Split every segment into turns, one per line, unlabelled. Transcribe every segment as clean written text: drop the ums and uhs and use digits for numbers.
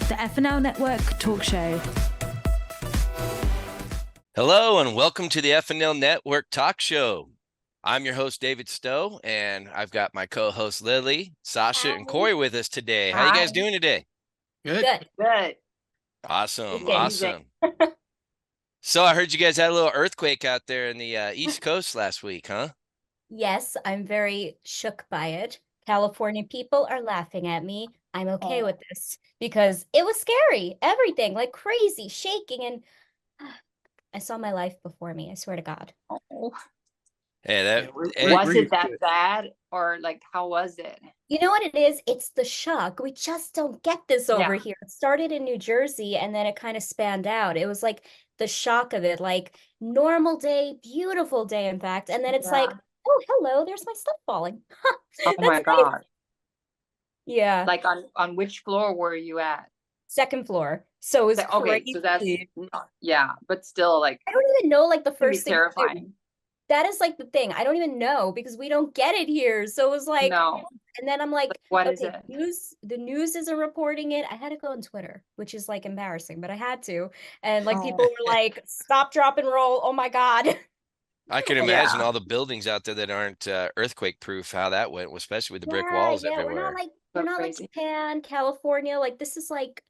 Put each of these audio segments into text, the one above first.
the FNL Network talk show.
Hello and welcome to the FNL Network talk show. I'm your host, David Stowe, and I've got my co-hosts Lillee, Sasha, and Corey with us today. How you guys doing today?
Good.
Awesome. So I heard you guys had a little earthquake out there in the East Coast last week, huh?
Yes, I'm very shook by it. California people are laughing at me. I'm okay with this because it was scary. Everything like crazy, shaking, and I saw my life before me. I swear to God.
Hey,
was it that bad, or like how was it?
You know what it is? It's the shock. We just don't get this over here. It started in New Jersey and then it kind of spanned out. It was like the shock of it, like normal day, beautiful day, in fact. And then it's like, oh, hello, there's my stuff falling.
Oh my God.
Yeah.
Like on which floor were you at?
Second floor. So it was crazy.
So that's but still, like,
I don't even know, like, the first thing.
Terrifying.
That is like the thing. I don't even know because we don't get it here. So it was like,
no.
And then I'm like,
what is it?
The news isn't reporting it. I had to go on Twitter, which is like embarrassing, but I had to. And like people were like, stop, drop, and roll. Oh my God.
I can imagine all the buildings out there that aren't earthquake proof, how that went, especially with the brick walls everywhere.
We're not like Japan, California. Like this is like,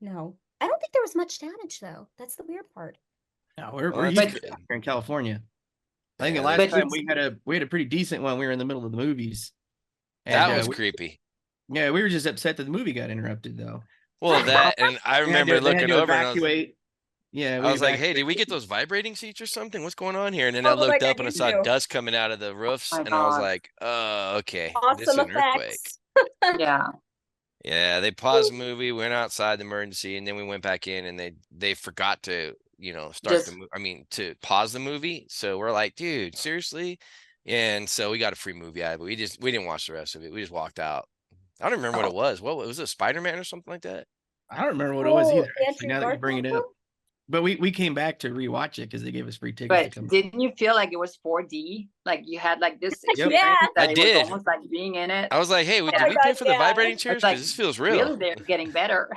no. I don't think there was much damage though. That's the weird part.
No, we're used to it here in California. I think the last time we had a pretty decent one. We were in the middle of the movies.
And, that was creepy.
Yeah, we were just upset that the movie got interrupted though.
Well, that and I remember looking over and
I
was like, hey, did we get those vibrating seats or something? What's going on here? And then I looked up and I saw dust coming out of the roofs, and I was like, oh, okay.
Awesome
this is an earthquake.
Yeah,
they paused the movie, went outside the emergency, and then we went back in, and they forgot to start the movie. To pause the movie. So we're like, dude, seriously? And so we got a free movie out of it. We didn't watch the rest of it. We just walked out. I don't remember what it was. What was it? Spider-Man or something like that?
I don't remember what it was either. Actually, now that you bring it up. But we came back to rewatch it because they gave us free tickets to come.
Didn't you feel like it was 4D? Like you had like this
experience
I did.
Was almost like being in it.
I was like, hey, did we pay for the vibrating chairs? Because this feels real.
Really, they're getting better.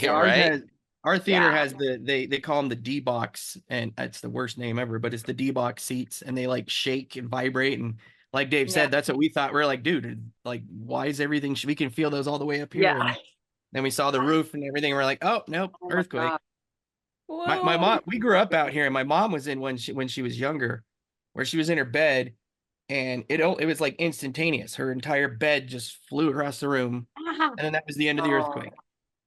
Right?
Our theater has they call them the D box, and it's the worst name ever, but it's the D box seats, and they like shake and vibrate, and like Dave said, that's what we thought. We're like, dude, like why is everything? We can feel those all the way up here.
Yeah.
And then we saw the roof and everything. And we're like, oh nope, earthquake. My mom, we grew up out here, and my mom was in when she was younger, where she was in her bed, and it was like instantaneous. Her entire bed just flew across the room, and then that was the end of the earthquake.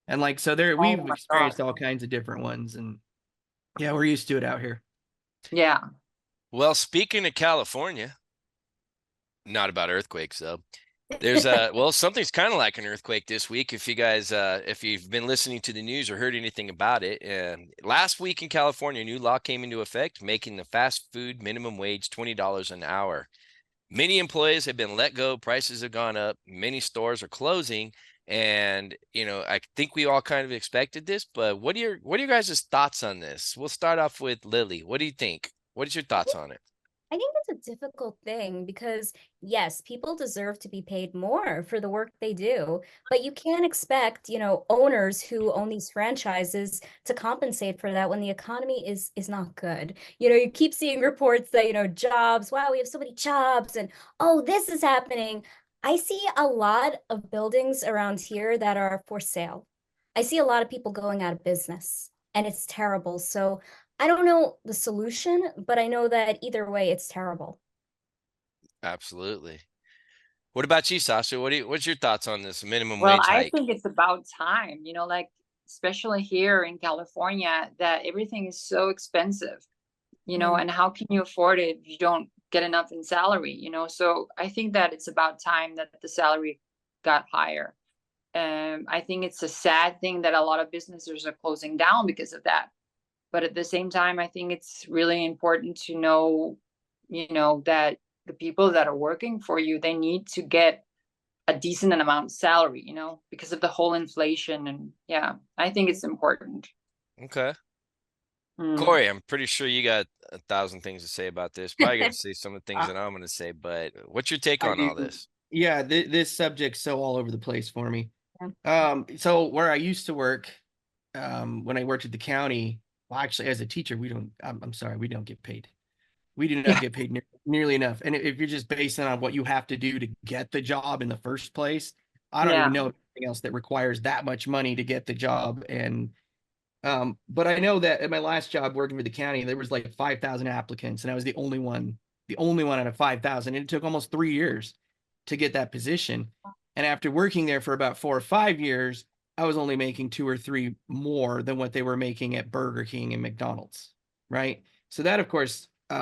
And like so, we've experienced all kinds of different ones, and we're used to it out here.
Yeah.
Well, speaking of California, not about earthquakes though. There's something's kind of like an earthquake this week. If you guys, if you've been listening to the news or heard anything about it, last week in California, a new law came into effect, making the fast food minimum wage $20 an hour. Many employees have been let go. Prices have gone up. Many stores are closing. And, I think we all kind of expected this, but what are your guys' thoughts on this? We'll start off with Lillee. What do you think? What is your thoughts on it?
I think it's a difficult thing because, yes, people deserve to be paid more for the work they do, but you can't expect, owners who own these franchises to compensate for that when the economy is not good. You keep seeing reports that, jobs, wow, we have so many jobs, and, oh, this is happening. I see a lot of buildings around here that are for sale. I see a lot of people going out of business, and it's terrible. So I don't know the solution, but I know that either way, it's terrible.
Absolutely. What about you, Sasha? What's your thoughts on this minimum wage hike?
Well, I think it's about time, like especially here in California, that everything is so expensive, and how can you afford it if you don't get enough in salary, So I think that it's about time that the salary got higher. I think it's a sad thing that a lot of businesses are closing down because of that. But at the same time, I think it's really important to know, that the people that are working for you, they need to get a decent amount of salary, because of the whole inflation. And I think it's important.
Okay. Corey, I'm pretty sure you got 1,000 things to say about this. Probably going to say some of the things that I'm going to say, but what's your take on all this?
Yeah, this subject's so all over the place for me. So where I used to work, when I worked at the county, well, actually as a teacher, I'm sorry, we don't get paid. We do not get paid nearly enough. And if you're just basing on what you have to do to get the job in the first place, I don't even know anything else that requires that much money to get the job. And but I know that at my last job working for the county, there was like 5,000 applicants, and I was the only one out of 5,000. And it took almost 3 years to get that position. And after working there for about 4 or 5 years, I was only making 2 or 3 more than what they were making at Burger King and McDonald's, right? So that, of course, we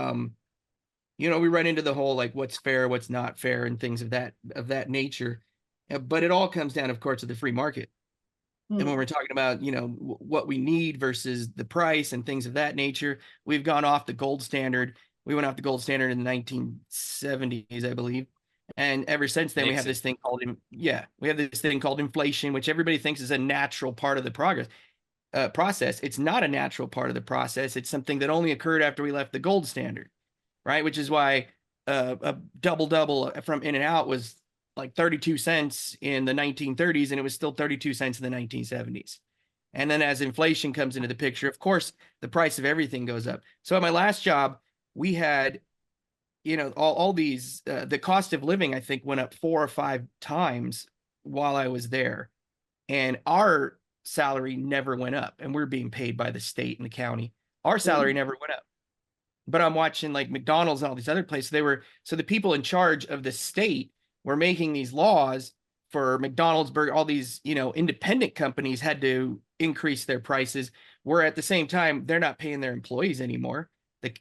run into the whole like what's fair, what's not fair, and things of that nature. But it all comes down, of course, to the free market. And when we're talking about, what we need versus the price and things of that nature, we've gone off the gold standard. We went off the gold standard in the 1970s, I believe. And ever since then, we have this thing called inflation, which everybody thinks is a natural part of the process. It's not a natural part of the process. It's something that only occurred after we left the gold standard, right? Which is why a double from In-N-Out was like 32 cents in the 1930s, and it was still 32 cents in the 1970s. And then as inflation comes into the picture, of course, the price of everything goes up. So at my last job, we had, all these, the cost of living, I think, went up 4 or 5 times while I was there. And our salary never went up, and we're being paid by the state and the county. Our salary never went up. But I'm watching like McDonald's and all these other places. So the people in charge of the state were making these laws for McDonald's, Burger, all these, independent companies had to increase their prices, where at the same time, they're not paying their employees anymore.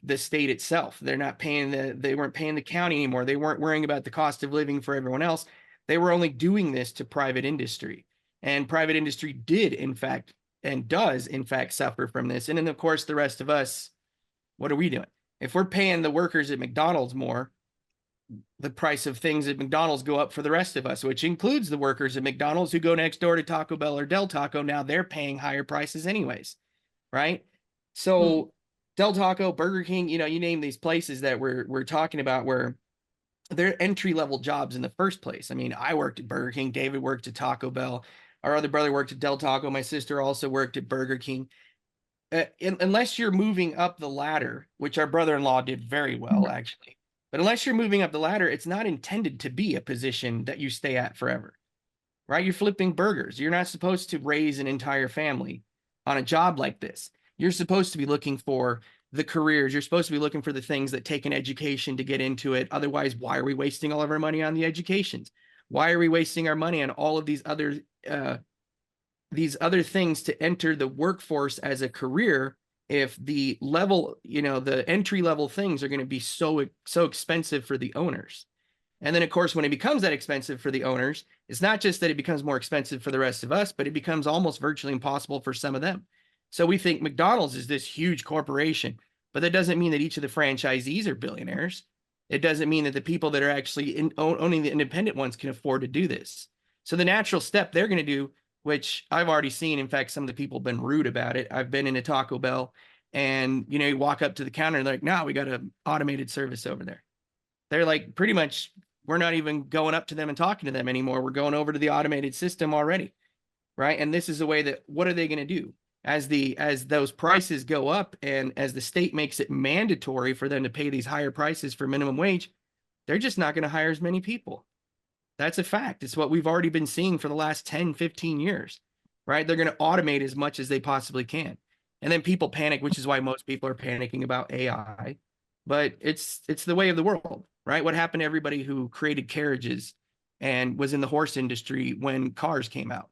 The state itself, they weren't paying the county anymore. They weren't worrying about the cost of living for everyone else. They were only doing this to private industry, and private industry did, in fact, and does, in fact, suffer from this. And then, of course, the rest of us, what are we doing? If we're paying the workers at McDonald's more, the price of things at McDonald's go up for the rest of us, which includes the workers at McDonald's who go next door to Taco Bell or Del Taco. Now they're paying higher prices anyways, right? So Del Taco, Burger King, you name these places that we're talking about where they're entry-level jobs in the first place. I mean, I worked at Burger King. David worked at Taco Bell. Our other brother worked at Del Taco. My sister also worked at Burger King. Unless you're moving up the ladder, which our brother-in-law did very well, actually. But unless you're moving up the ladder, it's not intended to be a position that you stay at forever, right? You're flipping burgers. You're not supposed to raise an entire family on a job like this. You're supposed to be looking for the careers. You're supposed to be looking for the things that take an education to get into it. Otherwise, why are we wasting all of our money on the educations? Why are we wasting our money on all of these other things to enter the workforce as a career if the level, the entry level things are going to be so expensive for the owners? And then, of course, when it becomes that expensive for the owners, it's not just that it becomes more expensive for the rest of us, but it becomes almost virtually impossible for some of them. So we think McDonald's is this huge corporation, but that doesn't mean that each of the franchisees are billionaires. It doesn't mean that the people that are actually owning the independent ones can afford to do this. So the natural step they're going to do, which I've already seen, in fact, some of the people have been rude about it. I've been in a Taco Bell and, you walk up to the counter and they're like, no, we got an automated service over there. They're like, pretty much, we're not even going up to them and talking to them anymore. We're going over to the automated system already, right? And this is a way that, what are they going to do? As those prices go up and as the state makes it mandatory for them to pay these higher prices for minimum wage, they're just not going to hire as many people. That's a fact. It's what we've already been seeing for the last 10, 15 years, right? They're going to automate as much as they possibly can. And then people panic, which is why most people are panicking about AI. But it's the way of the world, right? What happened to everybody who created carriages and was in the horse industry when cars came out?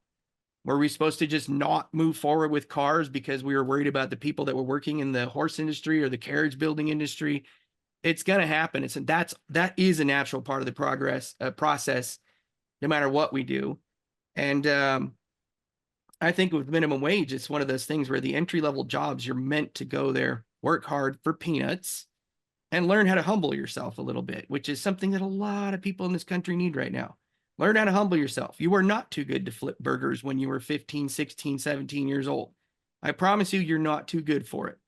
Were we supposed to just not move forward with cars because we were worried about the people that were working in the horse industry or the carriage building industry? It's going to happen. That is a natural part of the process, no matter what we do. And I think with minimum wage, it's one of those things where the entry-level jobs, you're meant to go there, work hard for peanuts, and learn how to humble yourself a little bit, which is something that a lot of people in this country need right now. Learn how to humble yourself. You were not too good to flip burgers when you were 15, 16, 17 years old. I promise you're not too good for it,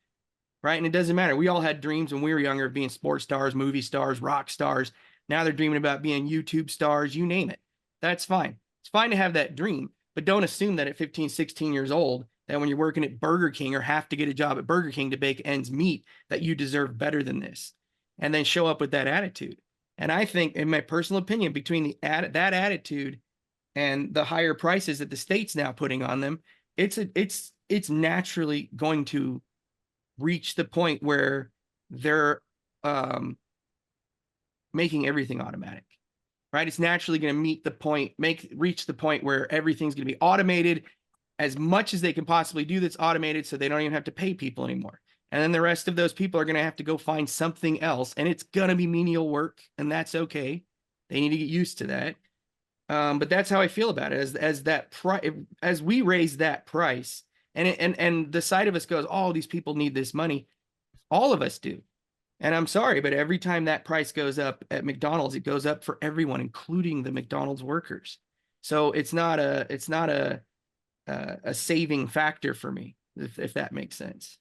right? And it doesn't matter. We all had dreams when we were younger of being sports stars, movie stars, rock stars. Now they're dreaming about being YouTube stars, you name it. That's fine. It's fine to have that dream, but don't assume that at 15, 16 years old, that when you're working at Burger King or have to get a job at Burger King to make ends meet, that you deserve better than this, and then show up with that attitude. And I think, in my personal opinion, between that attitude and the higher prices that the state's now putting on them, it's naturally going to reach the point where they're making everything automatic, right? It's naturally going to reach the point where everything's going to be automated as much as they can possibly do that's automated, so they don't even have to pay people anymore. And then the rest of those people are going to have to go find something else, and it's going to be menial work, and that's okay. They need to get used to that. But that's how I feel about it. As we raise that price, and the side of us goes, oh, these people need this money. All of us do. And I'm sorry, but every time that price goes up at McDonald's, it goes up for everyone, including the McDonald's workers. So it's not a saving factor for me, if that makes sense.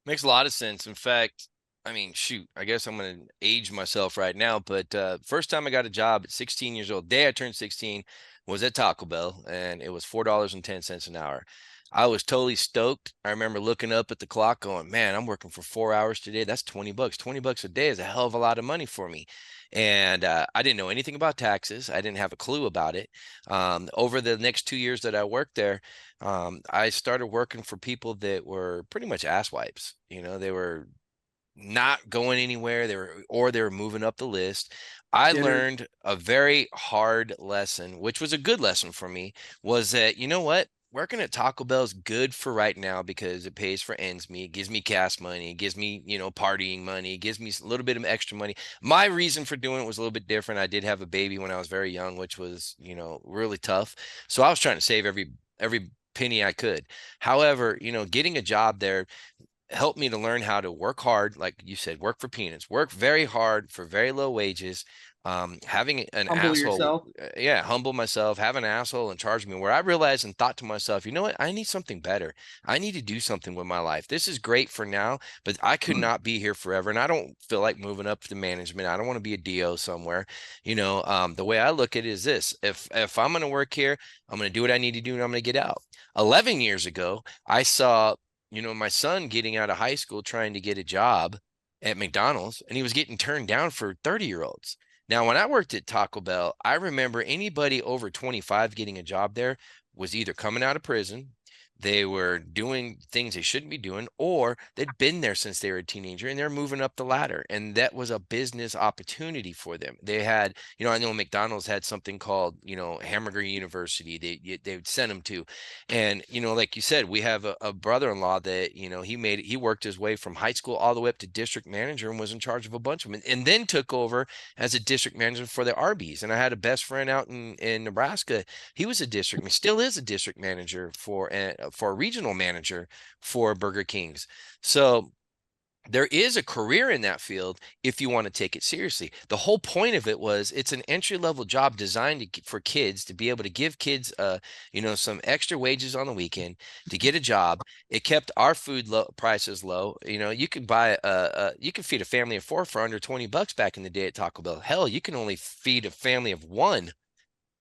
Makes a lot of sense. In fact, I mean, shoot, I guess I'm going to age myself right now, but first time I got a job at 16 years old, day I turned 16, was at Taco Bell, and it was $4.10 an hour. I was totally stoked. I remember looking up at the clock going, man, I'm working for 4 hours today. That's $20. $20 a day is a hell of a lot of money for me. And I didn't know anything about taxes. I didn't have a clue about it. Over the next 2 years that I worked there, I started working for people that were pretty much asswipes. You know, they were not going anywhere. They were moving up the list. I learned a very hard lesson, which was a good lesson for me, was that, you know what? Working at Taco Bell is good for right now because it pays for ends meet, gives me gas money, gives me, partying money, gives me a little bit of extra money. My reason for doing it was a little bit different. I did have a baby when I was very young, which was, really tough. So I was trying to save every penny I could. However, getting a job there helped me to learn how to work hard, like you said, work for peanuts, work very hard for very low wages. Having an
Humble
asshole,
yourself.
humble myself, have an asshole in charge of me, where I realized and thought to myself, you know what, I need something better. I need to do something with my life. This is great for now, but I could not be here forever. And I don't feel like moving up to management. I don't want to be a DO somewhere. The way I look at it is this: if I'm going to work here, I'm going to do what I need to do, and I'm going to get out. 11 years ago, I saw my son getting out of high school trying to get a job at McDonald's, and he was getting turned down for 30-year-olds. Now, when I worked at Taco Bell, I remember anybody over 25 getting a job there was either coming out of prison, they were doing things they shouldn't be doing, or they'd been there since they were a teenager and they're moving up the ladder. And that was a business opportunity for them. They had, I know McDonald's had something called, Hamburger University. They would send them to. And, like you said, we have a brother-in-law that, he worked his way from high school all the way up to district manager and was in charge of a bunch of them, and then took over as a district manager for the Arby's. And I had a best friend out in Nebraska. He was still is a district manager for a regional manager for Burger King's. So there is a career in that field if you want to take it seriously. The whole point of it was it's an entry-level job designed for kids to be able to give kids, some extra wages on the weekend to get a job. It kept our food prices low. You could buy you could feed a family of 4 for under $20 back in the day at Taco Bell. Hell, you can only feed a family of 1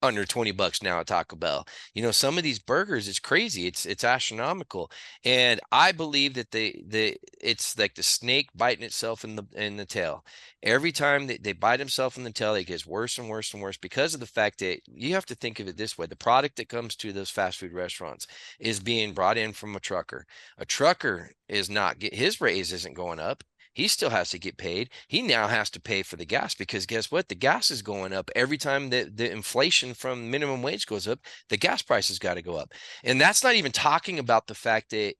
under $20 now at Taco Bell. Some of these burgers, it's crazy. It's astronomical. And I believe that it's like the snake biting itself in the tail. Every time they bite themselves in the tail, it gets worse and worse and worse because of the fact that you have to think of it this way. The product that comes to those fast food restaurants is being brought in from a trucker. A trucker is not, his raise isn't going up. He still has to get paid. He now has to pay for the gas because guess what? The gas is going up. Every time the inflation from minimum wage goes up, the gas prices got to go up. And that's not even talking about the fact that,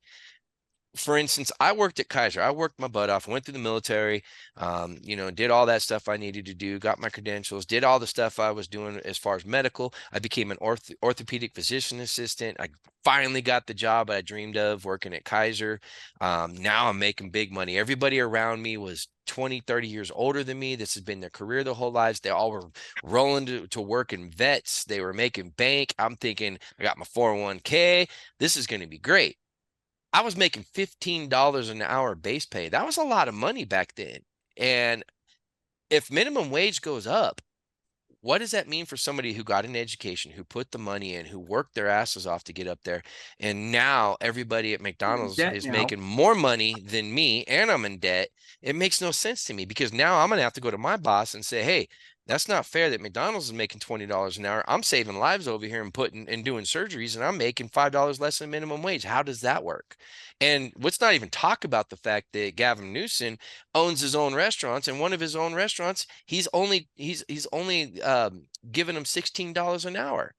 for instance, I worked at Kaiser. I worked my butt off, went through the military, did all that stuff I needed to do, got my credentials, did all the stuff I was doing as far as medical. I became an orthopedic physician assistant. I finally got the job I dreamed of working at Kaiser. Now I'm making big money. Everybody around me was 20, 30 years older than me. This has been their career their whole lives. They all were rolling to work in vets. They were making bank. I'm thinking, I got my 401k. This is going to be great. I was making $15 an hour base pay. That was a lot of money back then. And if minimum wage goes up, what does that mean for somebody who got an education, who put the money in, who worked their asses off to get up there? And now everybody at McDonald's
Debt
is
now.
making more money than me, and I'm in debt. It makes no sense to me, because now I'm going to have to go to my boss and say, hey, that's not fair that McDonald's is making $20 an hour. I'm saving lives over here and putting and doing surgeries, and I'm making $5 less than minimum wage. How does that work? And let's not even talk about the fact that Gavin Newsom owns his own restaurants, and one of his own restaurants, he's only giving him $16 an hour.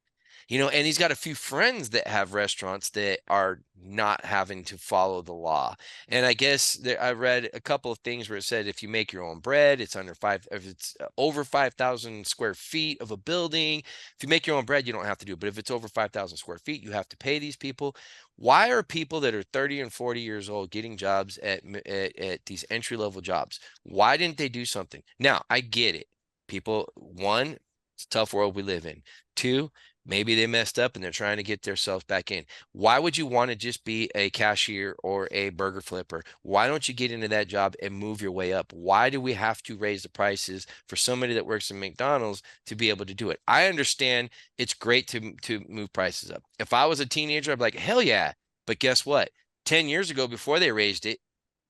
And he's got a few friends that have restaurants that are not having to follow the law. And I guess I read a couple of things where it said if you make your own bread, if it's over 5,000 square feet of a building, if you make your own bread, you don't have to do it. But if it's over 5,000 square feet, you have to pay these people. Why are people that are 30 and 40 years old getting jobs at these entry-level jobs? Why didn't they do something? Now, I get it. People, one, it's a tough world we live in. Two, maybe they messed up and they're trying to get themselves back in. Why would you want to just be a cashier or a burger flipper? Why don't you get into that job and move your way up? Why do we have to raise the prices for somebody that works in McDonald's to be able to do it? I understand it's great to move prices up. If I was a teenager, I'd be like, hell yeah. But guess what? 10 years ago, before they raised it,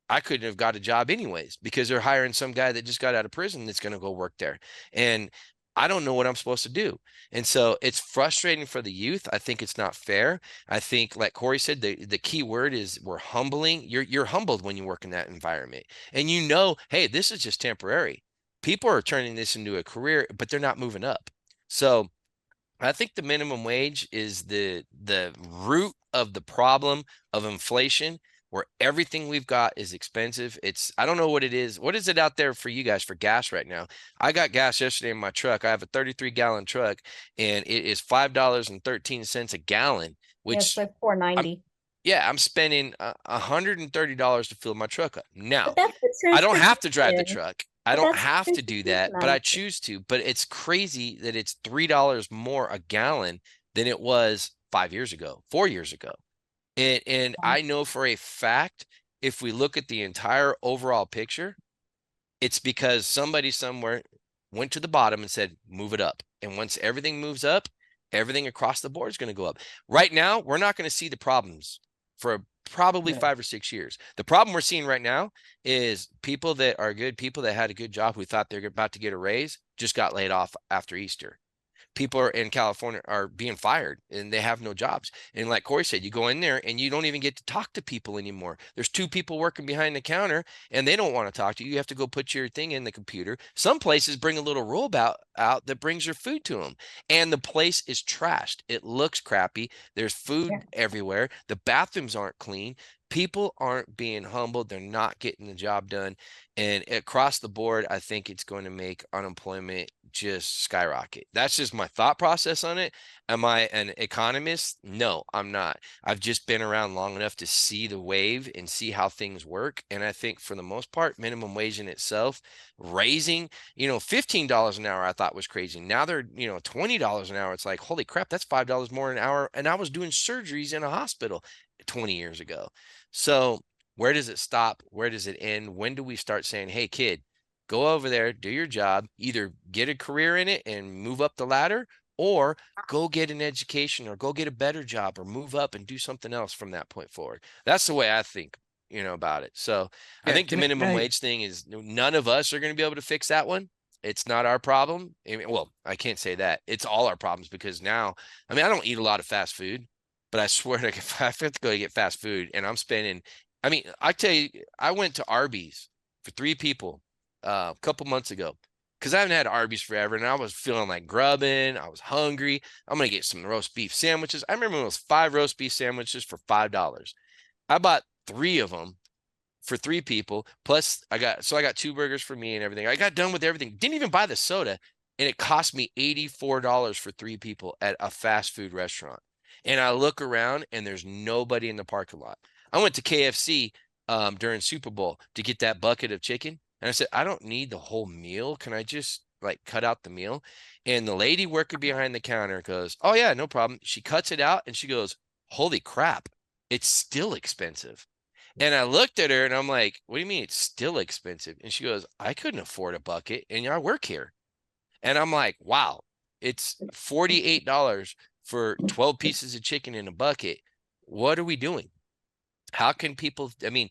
I couldn't have got a job anyways, because they're hiring some guy that just got out of prison that's going to go work there. And I don't know what I'm supposed to do. And so it's frustrating for the youth. I think it's not fair. I think, like Corey said, the key word is we're humbling. You're humbled when you work in that environment. And hey, this is just temporary. People are turning this into a career, but they're not moving up. So I think the minimum wage is the root of the problem of inflation, where everything we've got is expensive. I don't know what it is. What is it out there for you guys for gas right now? I got gas yesterday in my truck. I have a 33-gallon truck, and it is $5.13 a gallon, which
it's like $4.90.
I'm spending $130 to fill my truck up. Now,
But that's the
I don't have to drive the
transportation.
truck. I
But
don't
that's
have to do that, but I
transportation.
choose to. But it's crazy that it's $3 more a gallon than it was 5 years ago, 4 years ago. And I know for a fact, if we look at the entire overall picture, it's because somebody somewhere went to the bottom and said, move it up. And once everything moves up, everything across the board is going to go up. Right now, we're not going to see the problems for probably 5 or 6 years. The problem we're seeing right now is people that are good, people that had a good job who thought they're about to get a raise, just got laid off after Easter. People in California are being fired and they have no jobs. And like Corey said, you go in there and you don't even get to talk to people anymore. There's 2 people working behind the counter and they don't want to talk to you. You have to go put your thing in the computer. Some places bring a little robot out that brings your food to them. And the place is trashed. It looks crappy. There's food everywhere. The bathrooms aren't clean. People aren't being humbled. They're not getting the job done. And across the board, I think it's going to make unemployment just skyrocket. That's just my thought process on it. Am I an economist? No, I'm not. I've just been around long enough to see the wave and see how things work. And I think for the most part, minimum wage in itself, raising, $15 an hour, I thought was crazy. Now they're, $20 an hour. It's like, holy crap, that's $5 more an hour. And I was doing surgeries in a hospital 20 years ago. So where does it stop? Where does it end? When do we start saying, hey, kid, go over there, do your job, either get a career in it and move up the ladder, or go get an education or go get a better job or move up and do something else from that point forward. That's the way I think, about it. So I think the minimum wage thing is none of us are going to be able to fix that one. It's not our problem. Well, I can't say that. It's all our problems because now, I don't eat a lot of fast food, but I swear to God, if I have to go to get fast food and I'm spending, I tell you, I went to Arby's for 3 people a couple months ago because I haven't had Arby's forever and I was feeling like grubbing. I was hungry. I'm going to get some roast beef sandwiches. I remember it was 5 roast beef sandwiches for $5. I bought 3 of them for 3 people. Plus I got 2 burgers for me and everything. I got done with everything. Didn't even buy the soda. And it cost me $84 for 3 people at a fast food restaurant. And I look around and there's nobody in the parking lot. I went to KFC during Super Bowl to get that bucket of chicken. And I said, I don't need the whole meal. Can I just cut out the meal? And the lady working behind the counter goes, oh yeah, no problem. She cuts it out and she goes, holy crap, it's still expensive. And I looked at her and I'm like, what do you mean it's still expensive? And she goes, I couldn't afford a bucket and I work here. And I'm like, wow, it's $48 for 12 pieces of chicken in a bucket. What are we doing? How can people, I mean,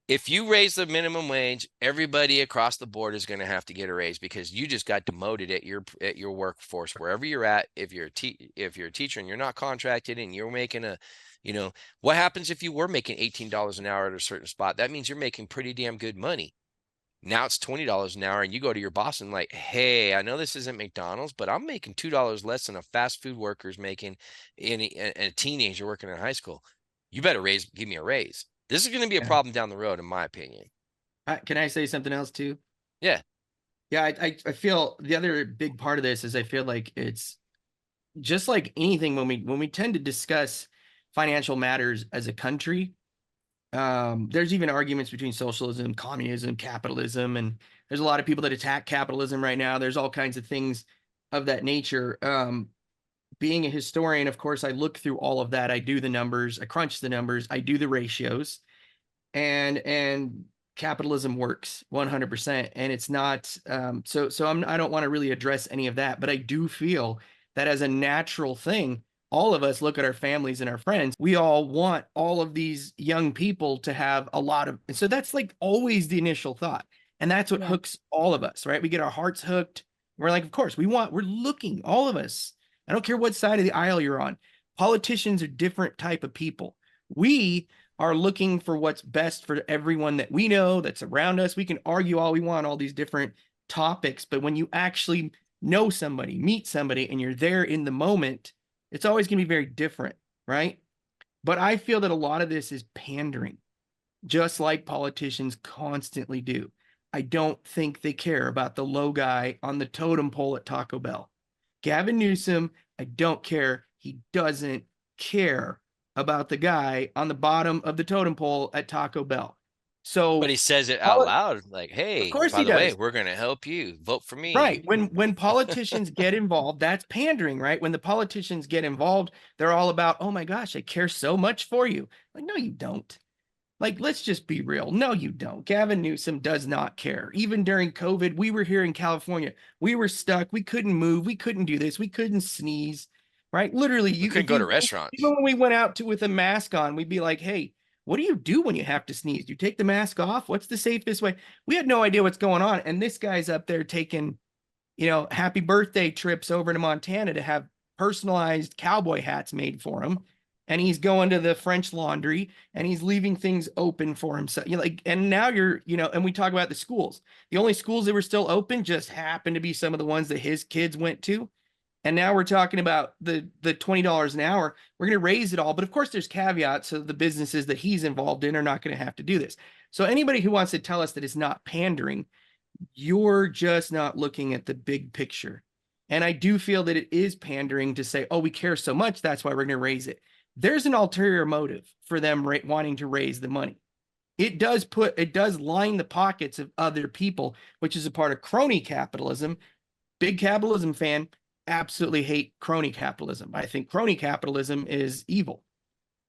if you raise the minimum wage, everybody across the board is going to have to get a raise because you just got demoted at your workforce, wherever you're at. If you're a teacher and you're not contracted and you're making what happens if you were making $18 an hour at a certain spot? That means you're making pretty damn good money. Now it's $20 an hour and you go to your boss and like, hey, I know this isn't McDonald's, but I'm making $2 less than a fast food worker's making in a teenager working in high school. You better give me a raise. This is going to be a problem down the road, in my opinion.
Can I say something else too?
Yeah.
Yeah, I feel the other big part of this is I feel like it's just like anything when we tend to discuss financial matters as a country. There's even arguments between socialism, communism, capitalism, and there's a lot of people that attack capitalism right now. There's all kinds of things of that nature. Being a historian, of course, I look through all of that. I do the numbers, I crunch the numbers, I do the ratios, and capitalism works 100%. And it's not, so I don't want to really address any of that, but I do feel that as a natural thing, all of us look at our families and our friends. We all want all of these young people to have a lot of, and so that's like always the initial thought. And that's what hooks all of us, right? We get our hearts hooked. We're like, of course, we're looking, all of us. I don't care what side of the aisle you're on. Politicians are different type of people. We are looking for what's best for everyone that we know that's around us. We can argue all we want, all these different topics, but when you actually know somebody, meet somebody, and you're there in the moment, it's always going to be very different, right? But I feel that a lot of this is pandering, just like politicians constantly do. I don't think they care about the low guy on the totem pole at Taco Bell. Gavin Newsom, I don't care. He doesn't care about the guy on the bottom of the totem pole at Taco Bell. So,
but he says it out loud, like, "Hey,
of course
by
he
the way,
does.
we're going to help you. Vote for me."
Right. When politicians get involved, that's pandering, right? When the politicians get involved, they're all about, oh my gosh, I care so much for you. Like, no, you don't. Like, let's just be real. No, you don't. Gavin Newsom does not care. Even during COVID, we were here in California. We were stuck. We couldn't move. We couldn't do this. We couldn't sneeze, right? Literally,
You couldn't go to restaurants.
Even when we went out with a mask on, we'd be like, hey, what do you do when you have to sneeze? Do you take the mask off? What's the safest way? We had no idea what's going on. And this guy's up there taking, happy birthday trips over to Montana to have personalized cowboy hats made for him. And he's going to the French Laundry and he's leaving things open for himself. And now and we talk about the schools. The only schools that were still open just happened to be some of the ones that his kids went to. And now we're talking about the $20 an hour. We're going to raise it all. But of course, there's caveats. So the businesses that he's involved in are not going to have to do this. So anybody who wants to tell us that it's not pandering, you're just not looking at the big picture. And I do feel that it is pandering to say, oh, we care so much, that's why we're going to raise it. There's an ulterior motive for them wanting to raise the money. It does line the pockets of other people, which is a part of crony capitalism. Big capitalism fan, absolutely hate crony capitalism. I think crony capitalism is evil,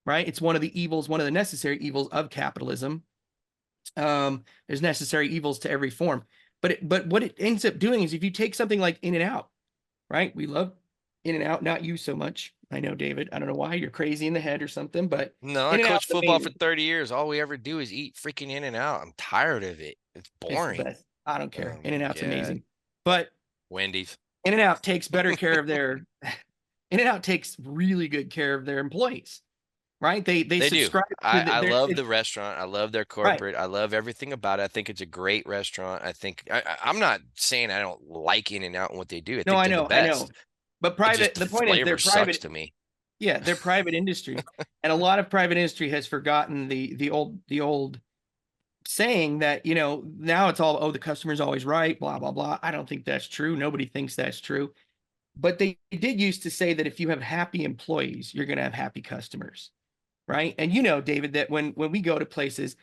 right? It's one of the evils, one of the necessary evils of capitalism. There's necessary evils to every form. But what it ends up doing is if you take something like In-N-Out, right? We love In-N-Out, not you so much. I know, David. I don't know why you're crazy in the head or something, but
no, I coached football for 30 years. All we ever do is eat freaking In-N-Out. I'm tired of it. It's boring.
It's I don't care.
Oh,
In-N-Out's amazing, but
Wendy's.
In-N-Out takes better care of their. In-N-Out takes really good care of their employees, right? They subscribe.
I love the restaurant. I love their corporate.
Right.
I love everything about it. I think it's a great restaurant. I think I'm not saying I don't like In-N-Out and what they do. I know.
But the point is they're private
to me.
Yeah, they're private industry, and a lot of private industry has forgotten the old saying that now it's all, oh, the customer's always right, blah blah blah. I don't think that's true. Nobody thinks that's true, but they did used to say that if you have happy employees, you're going to have happy customers, right? And David, that when we go to places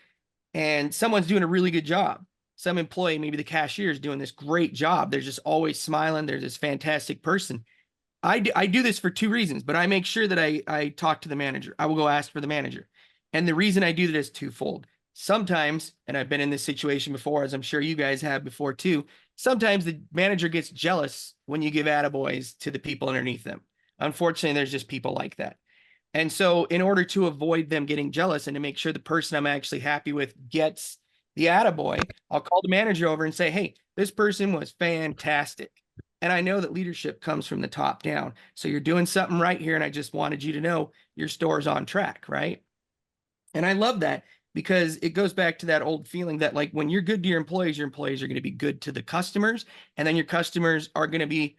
and someone's doing a really good job, some employee, maybe the cashier, is doing this great job, they're just always smiling, they're this fantastic person. I do this for two reasons, but I make sure that I talk to the manager. I will go ask for the manager. And the reason I do that is twofold. sometimes, and I've been in this situation before, as I'm sure you guys have before too, sometimes the manager gets jealous when you give attaboys to the people underneath them. Unfortunately, there's just people like that. And so in order to avoid them getting jealous and to make sure the person I'm actually happy with gets the attaboy, I'll call the manager over and say, hey, this person was fantastic. And I know that leadership comes from the top down. So you're doing something right here. And I just wanted you to know your store's on track, right? And I love that, because it goes back to that old feeling that, like, when you're good to your employees are going to be good to the customers. And then your customers are going to be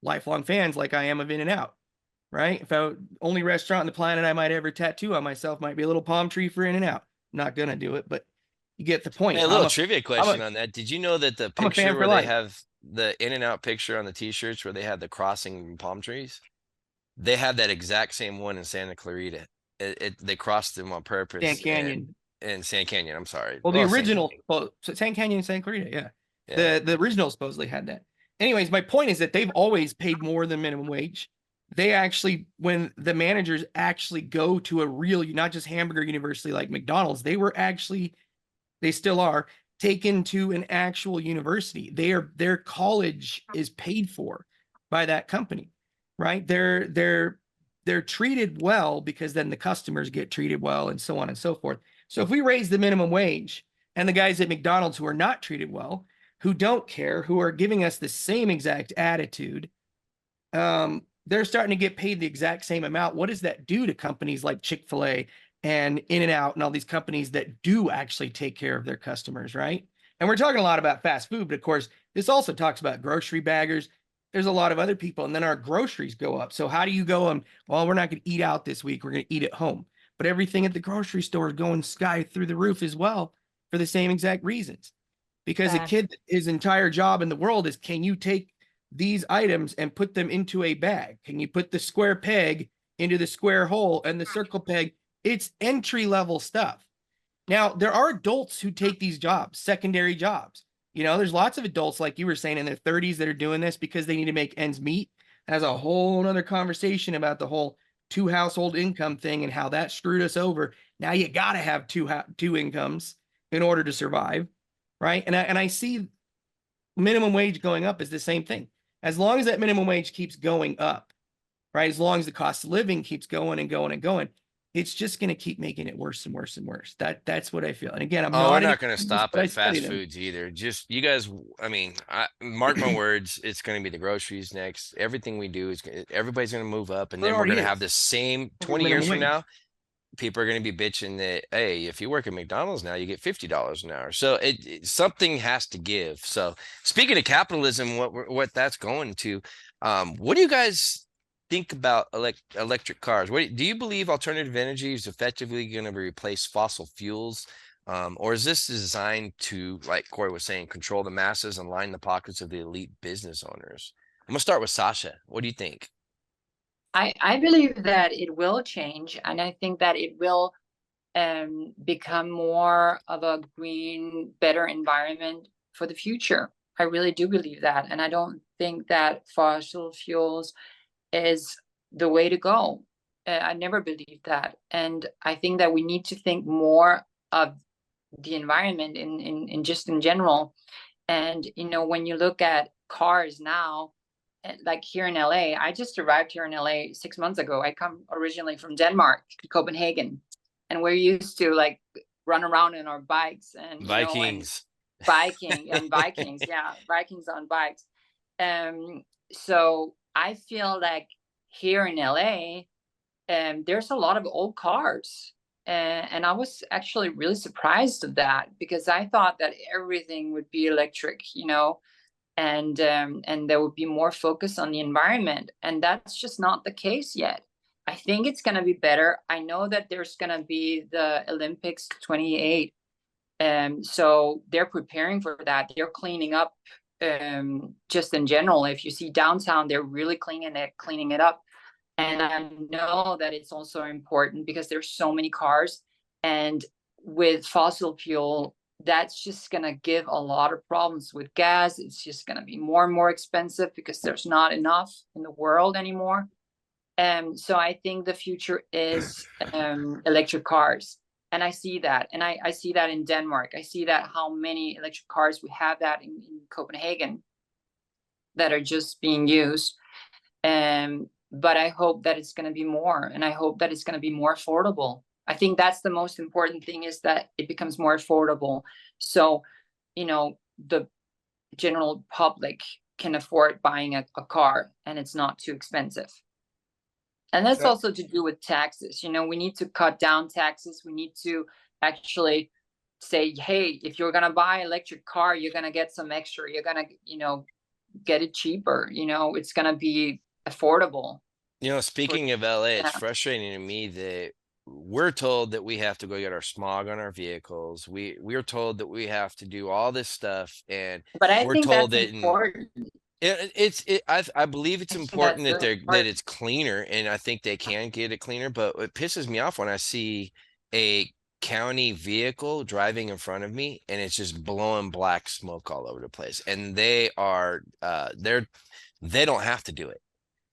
lifelong fans, like I am of In-N-Out, right? If I only restaurant on the planet I might ever tattoo on myself might be a little palm tree for In-N-Out. I'm not going to do it, but you get the point.
Hey, a little trivia question on that. Did you know that the picture where they have the In-N-Out picture on the t-shirts where they had the crossing palm trees, they have that exact same one in Santa Clarita. They crossed them on purpose.
Sand Canyon.
And Sand Canyon, I'm sorry.
Well, the original, Sand Canyon and Santa Clarita, yeah. The original supposedly had that. Anyways, my point is that they've always paid more than minimum wage. They actually, when the managers actually go to a real, not just hamburger university like McDonald's, they still are taken to an actual university. Their college is paid for by that company, right? They're treated well because then the customers get treated well, and so on and so forth. So if we raise the minimum wage, and the guys at McDonald's who are not treated well, who don't care, who are giving us the same exact attitude, they're starting to get paid the exact same amount. What does that do to companies like Chick-fil-A and In-N-Out and all these companies that do actually take care of their customers, right? And we're talking a lot about fast food, but of course, this also talks about grocery baggers. There's a lot of other people, and then our groceries go up. So how do you go on, well, we're not going to eat out this week, we're going to eat at home. But everything at the grocery store is going sky through the roof as well for the same exact reasons. Because a kid, his entire job in the world is, can you take these items and put them into a bag? Can you put the square peg into the square hole and the circle peg? It's entry level stuff. Now, there are adults who take these jobs, secondary jobs. You know, there's lots of adults, like you were saying, in their 30s that are doing this because they need to make ends meet. That's a whole other conversation about the whole 2 household income thing and how that screwed us over. Now you got to have two incomes in order to survive, right? And I see minimum wage going up is the same thing. As long as that minimum wage keeps going up, right? As long as the cost of living keeps going and going and going, it's just going to keep making it worse and worse and worse. That's what I feel. And again,
we're not going to stop at fast foods either. Just you guys, I mean, mark my words, it's going to be the groceries next. Everything we do is everybody's going to move up, and then we're going to have the same 20 years from now. People are going to be bitching that, hey, if you work at McDonald's now, you get $50 an hour. So something has to give. So speaking of capitalism, what that's going to, what do you guys think about electric cars? Do you believe alternative energy is effectively going to replace fossil fuels? Or is this designed to, like Corey was saying, control the masses and line the pockets of the elite business owners? I'm going to start with Sasha. What do you think?
I believe that it will change, and I think that it will become more of a green, better environment for the future. I really do believe that, and I don't think that fossil fuels is the way to go. I never believed that, and I think that we need to think more of the environment in just in general. And you know, when you look at cars now, like here in LA, I just arrived here in LA 6 months ago. I come originally from Denmark, Copenhagen, and we're used to like run around in our bikes and
Vikings,
biking and Vikings, yeah, Vikings on bikes. So I feel like here in LA, there's a lot of old cars, and I was actually really surprised of that, because I thought that everything would be electric, you know. And there would be more focus on the environment, and that's just not the case yet. I think it's going to be better. I know that there's going to be the Olympics 28, so they're preparing for that. They're cleaning up, just in general. If you see downtown, they're really cleaning it up. And I know that it's also important because there's so many cars, and with fossil fuel, that's just going to give a lot of problems with gas. It's just going to be more and more expensive because there's not enough in the world anymore. So I think the future is electric cars. And I see that. And I see that in Denmark. I see that how many electric cars we have that in Copenhagen that are just being used. But I hope that it's going to be more, and I hope that it's going to be more affordable. I think that's the most important thing, is that it becomes more affordable. So, you know, the general public can afford buying a car, and it's not too expensive. And that's also to do with taxes. You know, we need to cut down taxes. We need to actually say, hey, if you're going to buy an electric car, you're going to get some extra. You're going to, you know, get it cheaper. You know, it's going to be affordable.
You know, speaking of LA, it's frustrating to me that we're told that we have to go get our smog on our vehicles. We're told that we have to do all this stuff, and
but I
we're
think
told
that's
that
important.
I believe it's important that that it's cleaner, and I think they can get it cleaner. But it pisses me off when I see a county vehicle driving in front of me and it's just blowing black smoke all over the place, and they don't have to do it.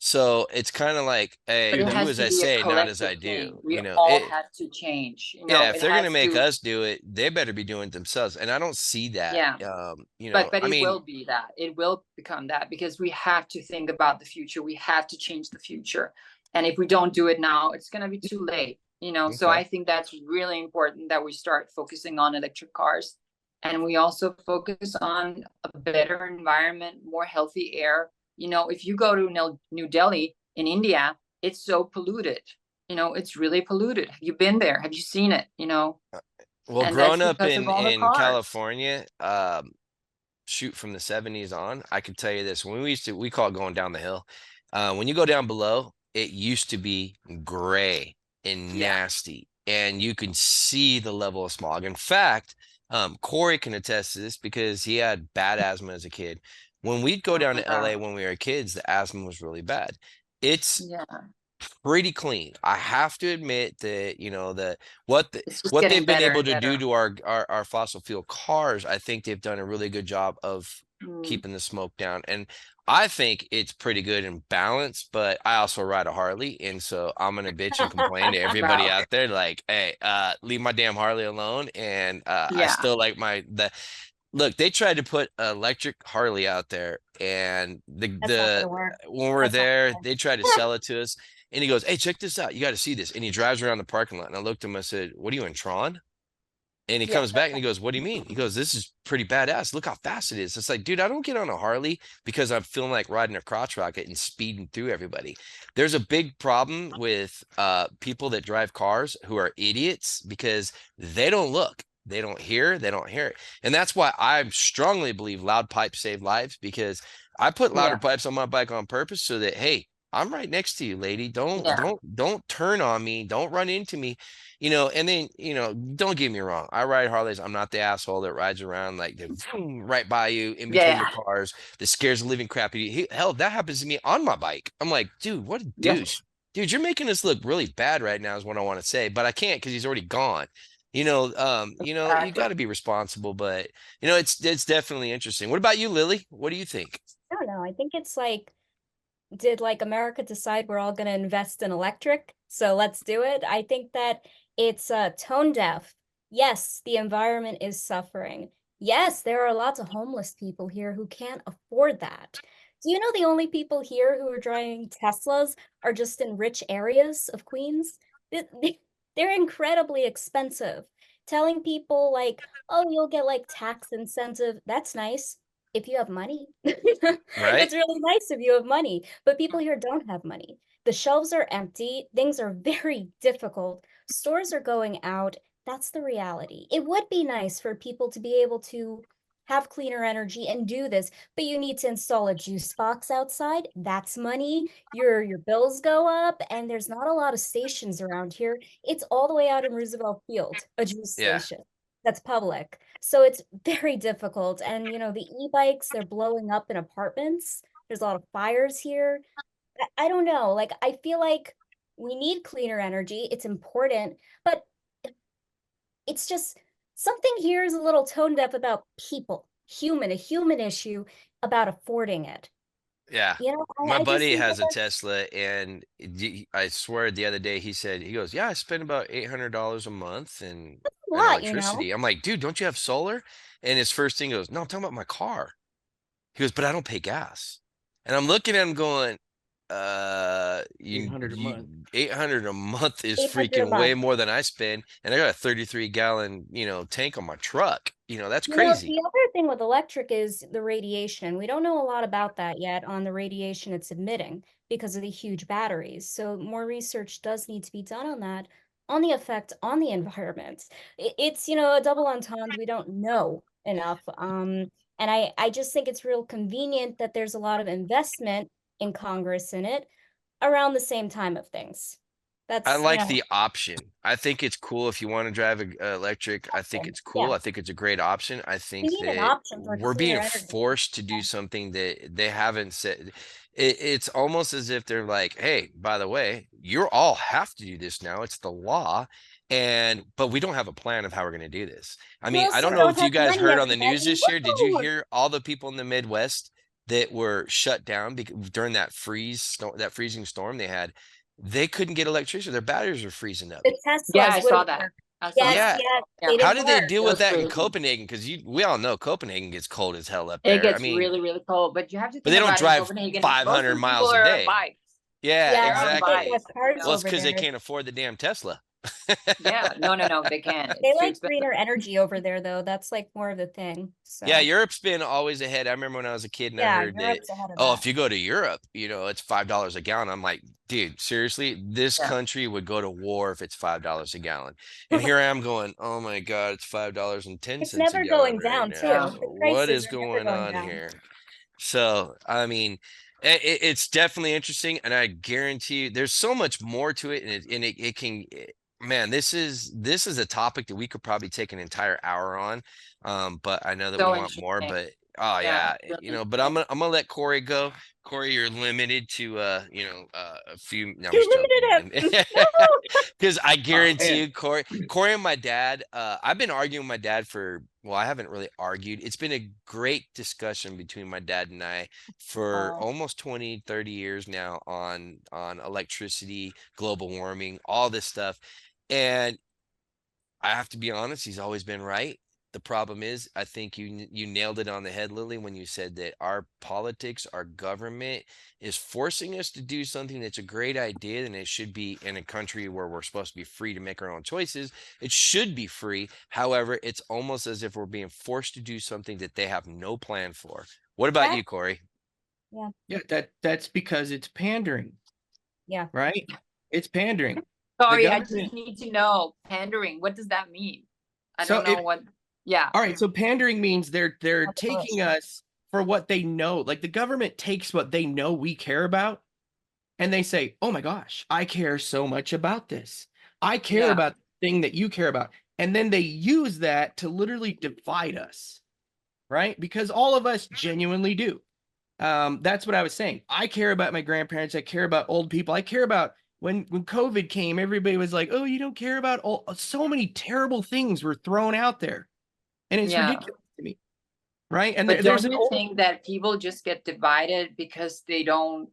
So it's kind of like, hey, do as I say, not as I do.
We
you know,
all have to change. You know,
yeah, if they're gonna make us do it, they better be doing it themselves. And I don't see that.
Yeah.
You know,
but it will be that. It will become that, because we have to think about the future. We have to change the future. And if we don't do it now, it's gonna be too late. You know, so I think that's really important that we start focusing on electric cars. And we also focus on a better environment, more healthy air. You know, if you go to New Delhi in India, it's so polluted. You know, it's really polluted. Have you been there? Have you seen it? You know,
well, growing up in California, shoot, from the 70s on, I can tell you this: when we call it going down the hill. When you go down below, it used to be gray and nasty, and you can see the level of smog. In fact, Corey can attest to this because he had bad asthma as a kid. When we'd go down to LA when we were kids, the asthma was really bad. It's pretty clean. I have to admit that, you know, what they've been able to do to our fossil fuel cars, I think they've done a really good job of keeping the smoke down. And I think it's pretty good and balanced, but I also ride a Harley, and so I'm gonna bitch and complain to everybody out there, like, hey, leave my damn Harley alone. And I still like look, they tried to put an electric Harley out there, and when we're there, they tried to sell it to us. And he goes, hey, check this out. You got to see this. And he drives around the parking lot. And I looked at him, I said, what are you in, Tron? And he comes back and he goes, what do you mean? He goes, this is pretty badass. Look how fast it is. It's like, dude, I don't get on a Harley because I'm feeling like riding a crotch rocket and speeding through everybody. There's a big problem with people that drive cars who are idiots because they don't look. They don't hear it. And that's why I strongly believe loud pipes save lives, because I put louder pipes on my bike on purpose so that, hey, I'm right next to you, lady. Don't turn on me. Don't run into me, you know. And then, you know, don't get me wrong. I ride Harleys. I'm not the asshole that rides around like right by you in between the cars that scares the living crap out of you. Hell, that happens to me on my bike. I'm like, dude, what a douche. Dude, you're making us look really bad right now is what I want to say, but I can't because he's already gone. You know, you got to be responsible, but you know, it's definitely interesting. What about you, Lillee? What do you think?
I don't know. I think it's like, did like America decide we're all going to invest in electric? So let's do it. I think that it's tone deaf. Yes, the environment is suffering. Yes, there are lots of homeless people here who can't afford that. Do you know the only people here who are driving Teslas are just in rich areas of Queens? They're incredibly expensive. Telling people like, oh, you'll get like tax incentive, that's nice if you have money.
Right?
It's really nice if you have money, but people here don't have money. The shelves are empty. Things are very difficult. Stores are going out. That's the reality. It would be nice for people to be able to have cleaner energy and do this, but you need to install a juice box outside. That's money. Your bills go up, and there's not a lot of stations around here. It's all the way out in Roosevelt Field, a juice station that's public. So it's very difficult. And, you know, the e-bikes, they're blowing up in apartments. There's a lot of fires here. I don't know. Like, I feel like we need cleaner energy. It's important, but it's just something here is a little tone deaf about people, a human issue about affording it.
Yeah.
You know,
My
I just
buddy
think that
has a Tesla, and I swear the other day he goes, yeah, I spend about $800 a month and
that's a
and
lot, you know.
electricity. I'm like, dude, don't you have solar? And his first thing goes, no, I'm talking about my car. He goes, but I don't pay gas. And I'm looking at him going, you
800 a month.
800 a month is
800 a
freaking way
month.
more than I spend, and I got a 33 gallon, tank on my truck. That's
You know,
crazy.
the other thing with electric is the radiation. We don't know a lot about that yet on the radiation it's emitting because of the huge batteries. So more research does need to be done on that, on the effect on the environment. It's, a double entendre. We don't know enough. And I just think it's real convenient that there's a lot of investment in Congress in it around the same time of things.
I
That's,
like the option. I think it's cool if you want to drive a electric. I think
option.
it's
Yeah,
cool. I think it's a great option. I
we
think
need an
that
option for
we're being
cleaner energy.
forced to do something that they haven't said. It's almost as if they're like, hey, by the way, you all have to do this now. It's the law. But we don't have a plan of how we're going to do this. I
We
mean, I
also
don't know
don't
if you
have
guys
money,
heard on the news
everybody.
this year. Did you
Woo!
hear all the people in the Midwest that were shut down during that that freezing storm they had? They couldn't get electricity. Their batteries were freezing up.
The Teslas
Yeah, I saw
wouldn't
that.
work.
I saw
Yes,
that.
Yeah.
yes,
Yeah.
they
How
didn't
did they
work.
deal
It
with
was
that in
crazy.
Copenhagen? Because we all know Copenhagen gets cold as hell up
It
there. I
gets
mean,
really, really cold, but you have to
but they
think
don't
about in
drive
Copenhagen, most
500
of the people
miles a
are on
day.
bikes.
Yeah,
Yeah,
They're on
they
exactly.
got
bikes,
cars
Well, it's
over
because they
there.
can't afford the damn Tesla.
Yeah, no, they can't.
They
It's too
like
expensive.
greener energy over there, though. That's like more of the thing.
Yeah,
So
Europe's been always ahead. I remember when I was a kid and I
yeah,
heard that,
Europe's ahead of
oh,
that.
if you go to Europe, it's $5 a gallon. I'm like, dude, seriously, this
Yeah.
country would go to war if it's $5 a gallon. And here I am going, oh my God, it's $5.10
It's
a
never
gallon
going
right
down,
now.
too. The
What
prices
is
are never
going
going
on
down.
here? So, I mean, it's definitely interesting, and I guarantee you, there's so much more to it, and it can. Man, this is a topic that we could probably take an entire hour on. But I know that
So
we want more.
interesting.
But oh yeah,
really
But I'm gonna let Corey go. Corey, you're limited to a few. No, I'm
You
just
limited
joking.
him. No.
Because I
Oh,
guarantee
man.
you, Corey and my dad, I've been arguing with my dad well, I haven't really argued. It's been a great discussion between my dad and I for almost 20, 30 years now on electricity, global warming, all this stuff. And I have to be honest, he's always been right. The problem is, I think you nailed it on the head, Lillee, when you said that our politics, our government is forcing us to do something that's a great idea, and it should be in a country where we're supposed to be free to make our own choices. It should be free. However, it's almost as if we're being forced to do something that they have no plan for. What about you, Corey?
Yeah.
Yeah, that's because it's pandering.
Yeah.
Right? It's pandering.
Sorry, I just need to know pandering. What does that mean? I don't know what. Yeah.
All right. So pandering means they're taking us for what they know. Like the government takes what they know we care about, and they say, "Oh my gosh, I care so much about this. I care about the thing that you care about," and then they use that to literally divide us, right? Because all of us genuinely do. That's what I was saying. I care about my grandparents. I care about old people. I care about when COVID came, everybody was like, "Oh, you don't care about all." So many terrible things were thrown out there, and it's ridiculous to me, right? And
but
there's
don't you think that people just get divided because they don't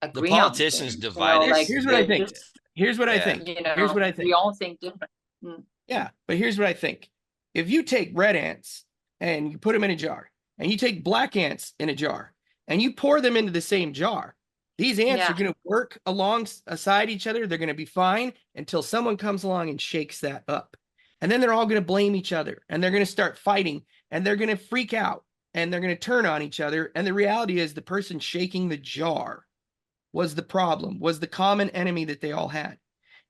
agree
the politicians
on
divide us.
Here's what I think. Here's what I think. Here's what I think.
We all think different.
Yeah, but here's what I think. If you take red ants and you put them in a jar, and you take black ants in a jar, and you pour them into the same jar, these ants are going to work alongside each other. They're going to be fine until someone comes along and shakes that up. And then they're all going to blame each other, and they're going to start fighting, and they're going to freak out, and they're going to turn on each other. And the reality is the person shaking the jar was the problem, was the common enemy that they all had.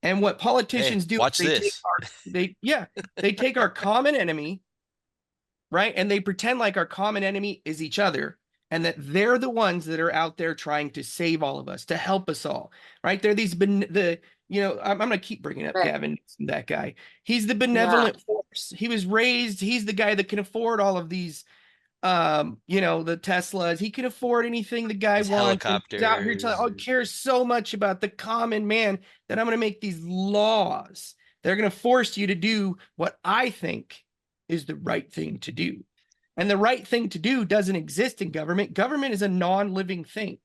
And what politicians do,
watch
they
this.
they take our common enemy, right? And they pretend like our common enemy is each other, and that they're the ones that are out there trying to save all of us, to help us all, right? They're these, I'm going to keep bringing up Gavin, that guy. He's the benevolent force. He was raised, he's the guy that can afford all of these, the Teslas. He can afford anything the guy wants.
Helicopters.
He's out here cares so much about the common man that I'm going to make these laws. They're going to force you to do what I think is the right thing to do. And the right thing to do doesn't exist in government. Government is a non-living thing.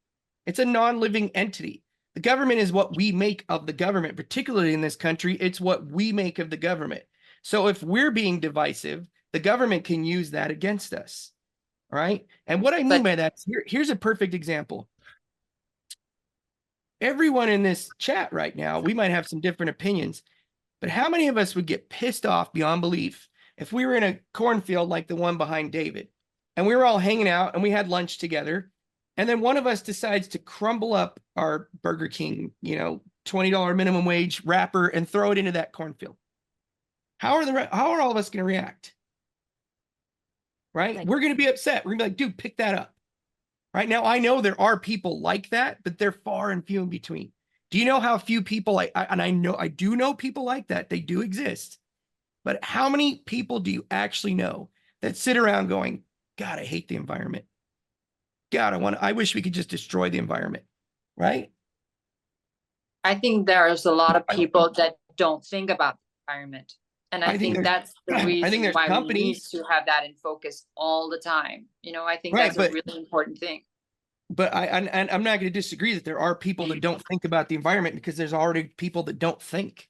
It's a non-living entity. The government is what we make of the government, particularly in this country. It's what we make of the government. So if we're being divisive, the government can use that against us. All right. And what I mean by that, here's a perfect example. Everyone in this chat right now, we might have some different opinions, but how many of us would get pissed off beyond belief if we were in a cornfield like the one behind David, and we were all hanging out and we had lunch together, and then one of us decides to crumble up our Burger King, $20 minimum wage wrapper and throw it into that cornfield? How are all of us going to react? Right? We're going to be upset. We're going to be like, dude, pick that up. Right now, I know there are people like that, but they're far and few in between. Do you know how few people I do know people like that. They do exist. But how many people do you actually know that sit around going, God, I hate the environment. God, I wish we could just destroy the environment. Right?
I think there's a lot of people that don't think about the environment. And I think that's the reason why we need to have that in focus all the time. I think that's a really important thing.
But I'm not going to disagree that there are people that don't think about the environment, because there's already people that don't think,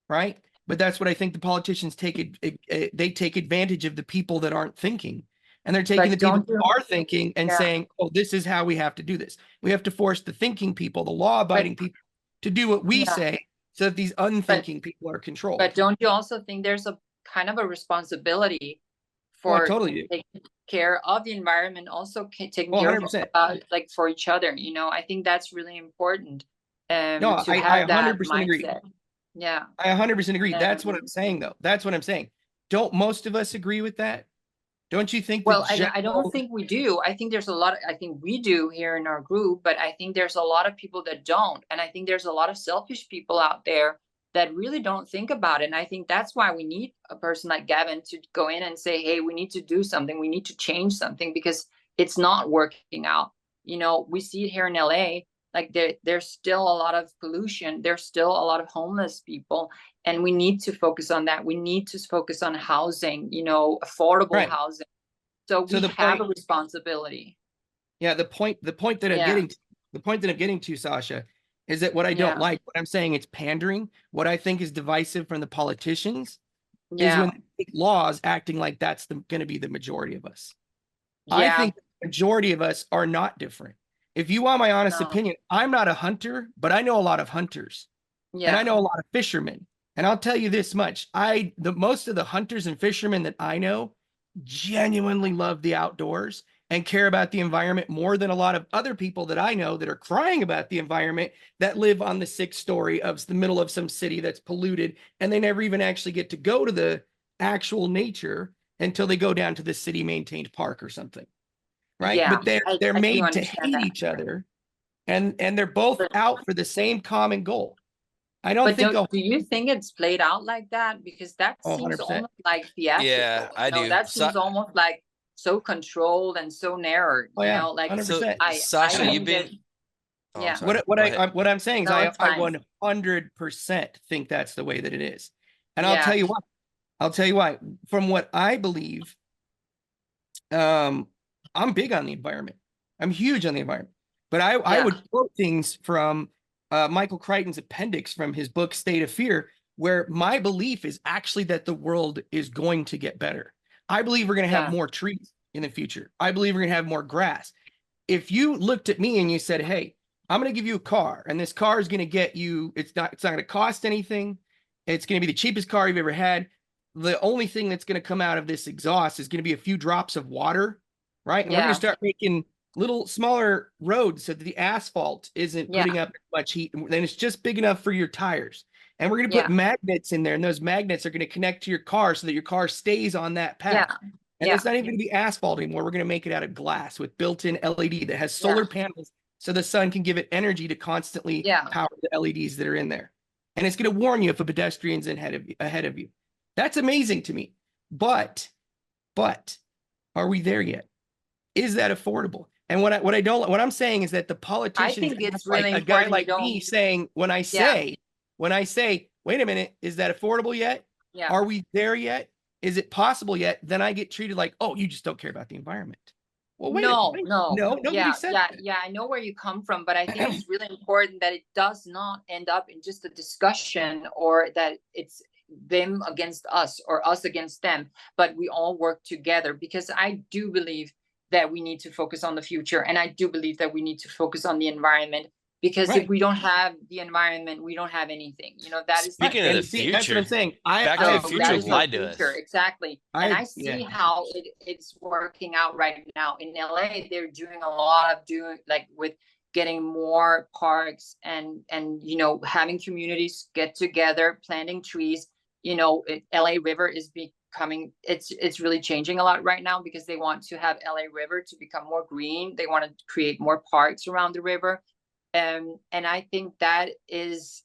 right? But that's what I think the politicians they take advantage of the people that aren't thinking, and they're taking the people who are thinking and saying, oh, this is how we have to do this. We have to force the thinking people, the law-abiding people, to do what we say, so that these unthinking people are controlled.
But don't you also think there's a kind of a responsibility for taking care of the environment, also taking care of for each other? I think that's really important. To have that 100% mindset.
Agree.
Yeah,
I 100% agree. That's what I'm saying, though. That's what I'm saying. Don't most of us agree with that? Don't you think?
Well, I don't think we do. I think there's a lot. I think we do here in our group, but I think there's a lot of people that don't. And I think there's a lot of selfish people out there that really don't think about it. And I think that's why we need a person like Gavin to go in and say, hey, we need to do something. We need to change something, because it's not working out. We see it here in LA. Like there's still a lot of pollution. There's still a lot of homeless people. And we need to focus on that. We need to focus on housing, affordable housing. So we have a responsibility.
Yeah, the point that I'm getting to, Sasha, is that what I don't like, what I'm saying, it's pandering. What I think is divisive from the politicians is when they make laws acting like that's going to be the majority of us. I think the majority of us are not different. If you want my honest opinion, I'm not a hunter, but I know a lot of hunters. And I know a lot of fishermen. And I'll tell you this much. Most of the hunters and fishermen that I know genuinely love the outdoors and care about the environment more than a lot of other people that I know that are crying about the environment, that live on the 6th story of the middle of some city that's polluted, and they never even actually get to go to the actual nature until they go down to the city maintained park or something. Right.
Yeah,
but they're made to hate each other, and they're both out for the same common goal. I don't think.
Do you think it's played out like that? Because that seems
100%.
almost like theatrical.
Yeah, I do.
That seems almost like so controlled and so narrow. Like
100%.
Sasha, you've been.
What I'm saying is I 100% think that's the way that it is, and I'll tell you why. From what I believe, I'm big on the environment. I'm huge on the environment. But I would quote things from Michael Crichton's appendix from his book, State of Fear, where my belief is actually that the world is going to get better. I believe we're going to have more trees in the future. I believe we're going to have more grass. If you looked at me and you said, hey, I'm going to give you a car, and this car is going to get you, it's not going to cost anything. It's going to be the cheapest car you've ever had. The only thing that's going to come out of this exhaust is going to be a few drops of water, right? And we're going to start making little smaller roads so that the asphalt isn't putting up much heat, and then it's just big enough for your tires. And we're going to put magnets in there, and those magnets are going to connect to your car so that your car stays on that path. And it's not even going to be asphalt anymore. We're going to make it out of glass with built-in LED that has solar panels, so the sun can give it energy to constantly power the LEDs that are in there. And it's going to warn you if a pedestrian's ahead of you. That's amazing to me. But are we there yet? Is that affordable? And what I'm saying is that the politicians,
I think it's really
a guy like me saying, when I say, wait a minute, is that affordable yet? Are we there yet? is it possible yet, then I get treated like, oh, you just don't care about the environment. Well, wait,
No,
wait,
no.
no, nobody
Yeah,
said
yeah,
that.
yeah. I know where you come from, but I think it's really important that it does not end up in just a discussion, or that it's them against us or us against them, but we all work together, because I do believe that we need to focus on the future, and I do believe that we need to focus on the environment, because if
Right.
we don't have the environment, we don't have anything. You know, that is
Speaking of
And
the
see, that's what
future,
I'm saying.
Back to the
I
that
Future
agree.
is the
lied to
future,
us.
exactly. And I see how it's working out right now in LA. They're doing a lot of with getting more parks, and you know, having communities get together, planting trees. You know, LA River is becoming, it's really changing a lot right now, because they want to have LA River to become more green. They want to create more parks around the river. And I think that is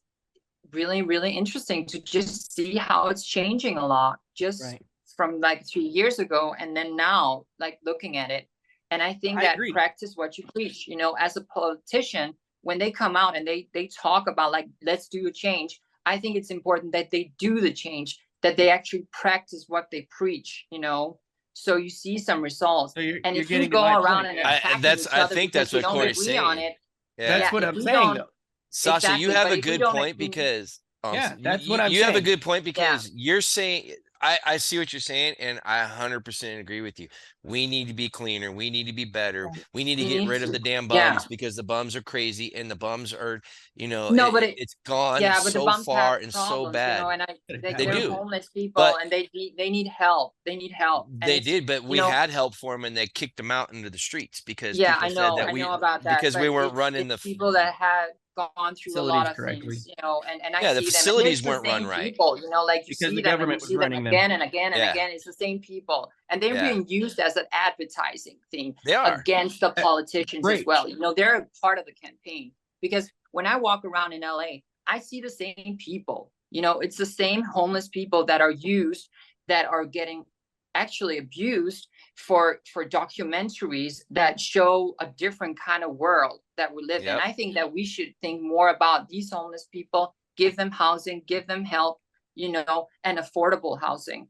really, really interesting to just see how it's changing a lot, just
Right.
from like 3 years ago, and then now, like, looking at it. And I think
I
that
agree.
practice what you preach, you know, as a politician, when they come out and they talk about, like, let's do a change, I think it's important that they do the change, that they actually practice what they preach, you know, so you see some results.
So you're
And if you
getting to
go
my
around
point.
and
Yeah.
attacking each
I
other
think
because
that's
you
what
don't
Corey's
agree on
saying.
it,
Yeah.
That's what
if
I'm
you
saying,
don't,
though.
Sasha, you
exactly,
have
but
a
if you
good
don't
point
agree,
because
Yeah, that's what I'm
you have a
saying.
good point because you're saying I see what you're saying, and I 100% agree with you. We need to be cleaner. We need to be better. We need to
we
get
need
rid of
to,
the damn
yeah.
bums, because the bums are crazy, and the bums are, you know,
No, but
it's gone
yeah, but the
so
bums have
far and so
problems, you know,
bad.
and
They
they're
do.
homeless people,
But
and they need help. They need help, and
they
it's,
did, but
you
we
know,
had help for them, and they kicked them out into the streets because
yeah,
people said that
I know about that,
because we
but
weren't running
it's people that have gone through a lot
Facilities
of
correctly.
things, you know, and I
yeah, the
see them, and it's
facilities
the
weren't run
same
right.
people, you know, like you
Because
see
the
them and you
government was
see them
running them.
again and again and
Yeah.
again. It's the same people, and they're
Yeah.
being used as an advertising thing
They are.
against the politicians as
Great.
well. You know, they're a part of the campaign, because when I walk around in LA, I see the same people. You know, it's the same homeless people that are used, that are getting actually abused for documentaries that show a different kind of world that we live in.
Yep.
I think that we should think more about these homeless people, give them housing, give them help, you know, and affordable housing.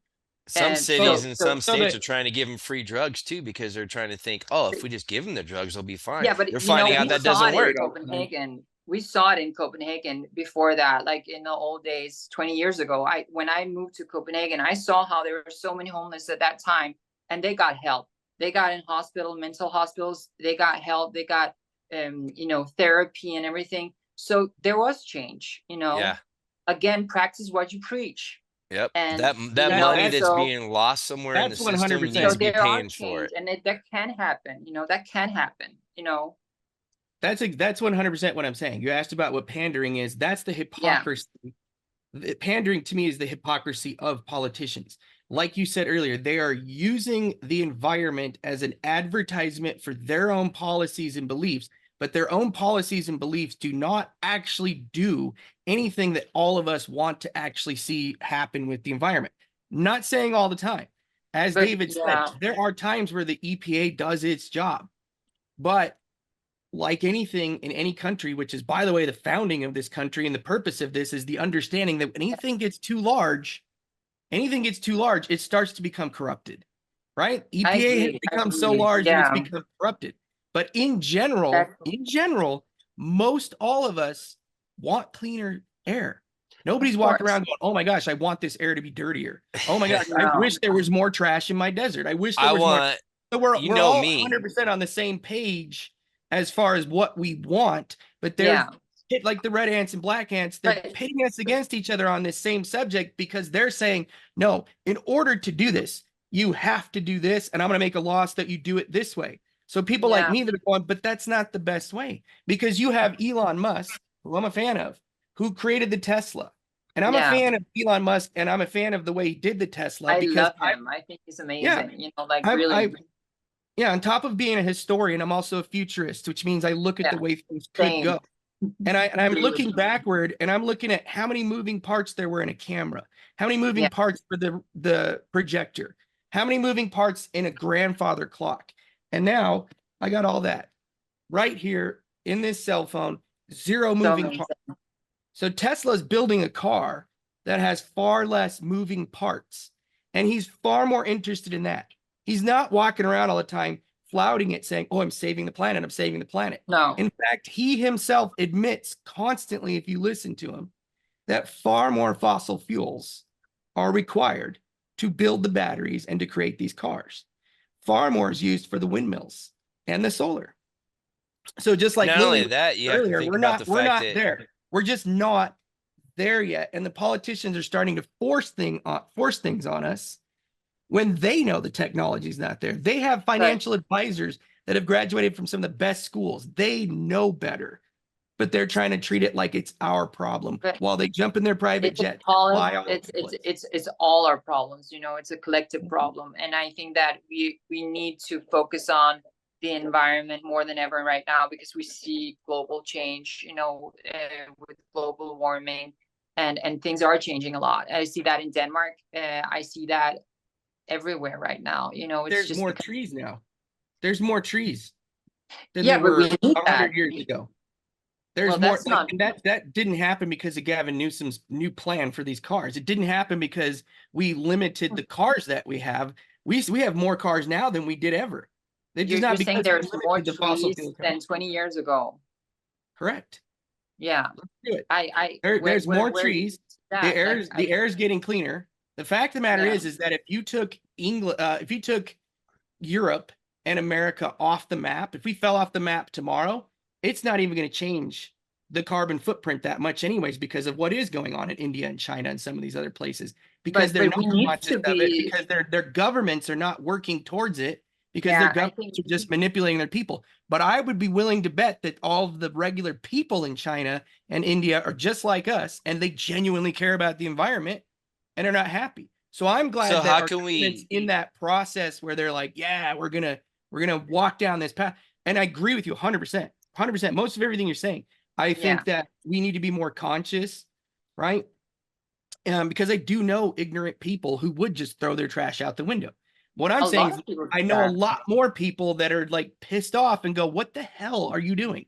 Some
And
cities and some
so
states
they-
are trying to give them free drugs too, because they're trying to think, oh, if we just give them the drugs, they'll be fine.
yeah, but
They're
you know,
finding out
we
that
saw
doesn't
it
work.
in Copenhagen. We saw it in Copenhagen before that, like in the old days, 20 years ago. When I moved to Copenhagen, I saw how there were so many homeless at that time, and they got help. They got in hospital, mental hospitals. They got help. They got, you know, therapy and everything. So there was change. You know,
Yeah.
again, practice what you preach.
Yep.
And
That
you
money
know,
that's
so
being lost somewhere in the
That's
system
100%.
needs
so
to be
there are
paying for
change,
it.
and that can happen. You know, that can happen. You know.
That's 100% what I'm saying. You asked about what pandering is. That's the hypocrisy. Pandering to me is the hypocrisy of politicians. Like you said earlier, they are using the environment as an advertisement for their own policies and beliefs, but their own policies and beliefs do not actually do anything that all of us want to actually see happen with the environment. Not saying all the time. As David said, there are times where the EPA does its job, but like anything in any country, which is, by the way, the founding of this country, and the purpose of this is the understanding that when anything gets too large, it starts to become corrupted, right? EPA has become so large that it's become corrupted. But in general, most all of us want cleaner air. Nobody's walking around going, oh my gosh, I want this air to be dirtier. Oh my gosh, I wish there was more trash in my desert. I wish there was more. So we're all 100% on the same page as far as what we want, but they're like the red ants and black ants, they're pitting us against each other on this same subject, because they're saying, no, in order to do this, you have to do this, and I'm going to make a law so that you do it this way. So people like me that are going, but that's not the best way, because you have Elon Musk, who I'm a fan of, who created the Tesla. And I'm a fan of Elon Musk, and I'm a fan of the way he did the Tesla.
I
because
love him. I think he's amazing. You know, like
yeah, on top of being a historian, I'm also a futurist, which means I look at the way things could go. And I'm looking backward, and I'm looking at how many moving parts there were in a camera, how many moving parts for the projector, how many moving parts in a grandfather clock. And now I got all that right here in this cell phone, zero moving parts. So Tesla's building a car that has far less moving parts. And he's far more interested in that. He's not walking around all the time flouting it, saying, oh, I'm saving the planet. I'm saving the planet.
No.
In fact, he himself admits constantly, if you listen to him, that far more fossil fuels are required to build the batteries and to create these cars. Far more is used for the windmills and the solar. So just like
not only
Lillee
that, you have to
earlier,
think
we're
about
not
the fact that
there. We're just not there yet. And the politicians are starting to force things on us when they know the technology is not there. They have financial advisors that have graduated from some of the best schools. They know better, but they're trying to treat it like it's our problem while they jump in their private jet.
It's all our problems, you know, it's a collective problem. And I think that we need to focus on the environment more than ever right now, because we see global change, you know, with global warming, and things are changing a lot. I see that in Denmark. I see that everywhere right now. You know, it's
there's
just
more trees now. There's more trees than
yeah,
there were
but we need
100 years ago. There's
well,
more,
that's not
that didn't happen because of Gavin Newsom's new plan for these cars. It didn't happen because we limited the cars that we have. We have more cars now than we did ever. They just
you're
not
saying
because
there's more
the fossil
trees
fuel
than 20 years ago.
Correct.
Yeah,
Let's do it.
where
There's more trees.
that?
The air is getting cleaner. The fact of the matter is that if you took England, if you took Europe and America off the map, if we fell off the map tomorrow, it's not even going to change the carbon footprint that much anyways, because of what is going on in India and China and some of these other places, because they're not conscious of it, because their governments are not working towards it, because their governments are just manipulating their people. But I would be willing to bet that all of the regular people in China and India are just like us, and they genuinely care about the environment and are not happy. So I'm glad that
how
our
can
government's in that process where they're like, yeah, we're gonna walk down this path. And I agree with you 100%. Most of everything you're saying. I think that we need to be more conscious, right? Because I do know ignorant people who would just throw their trash out the window. What I'm saying is I know a lot more people that are like pissed off and go, what the hell are you doing?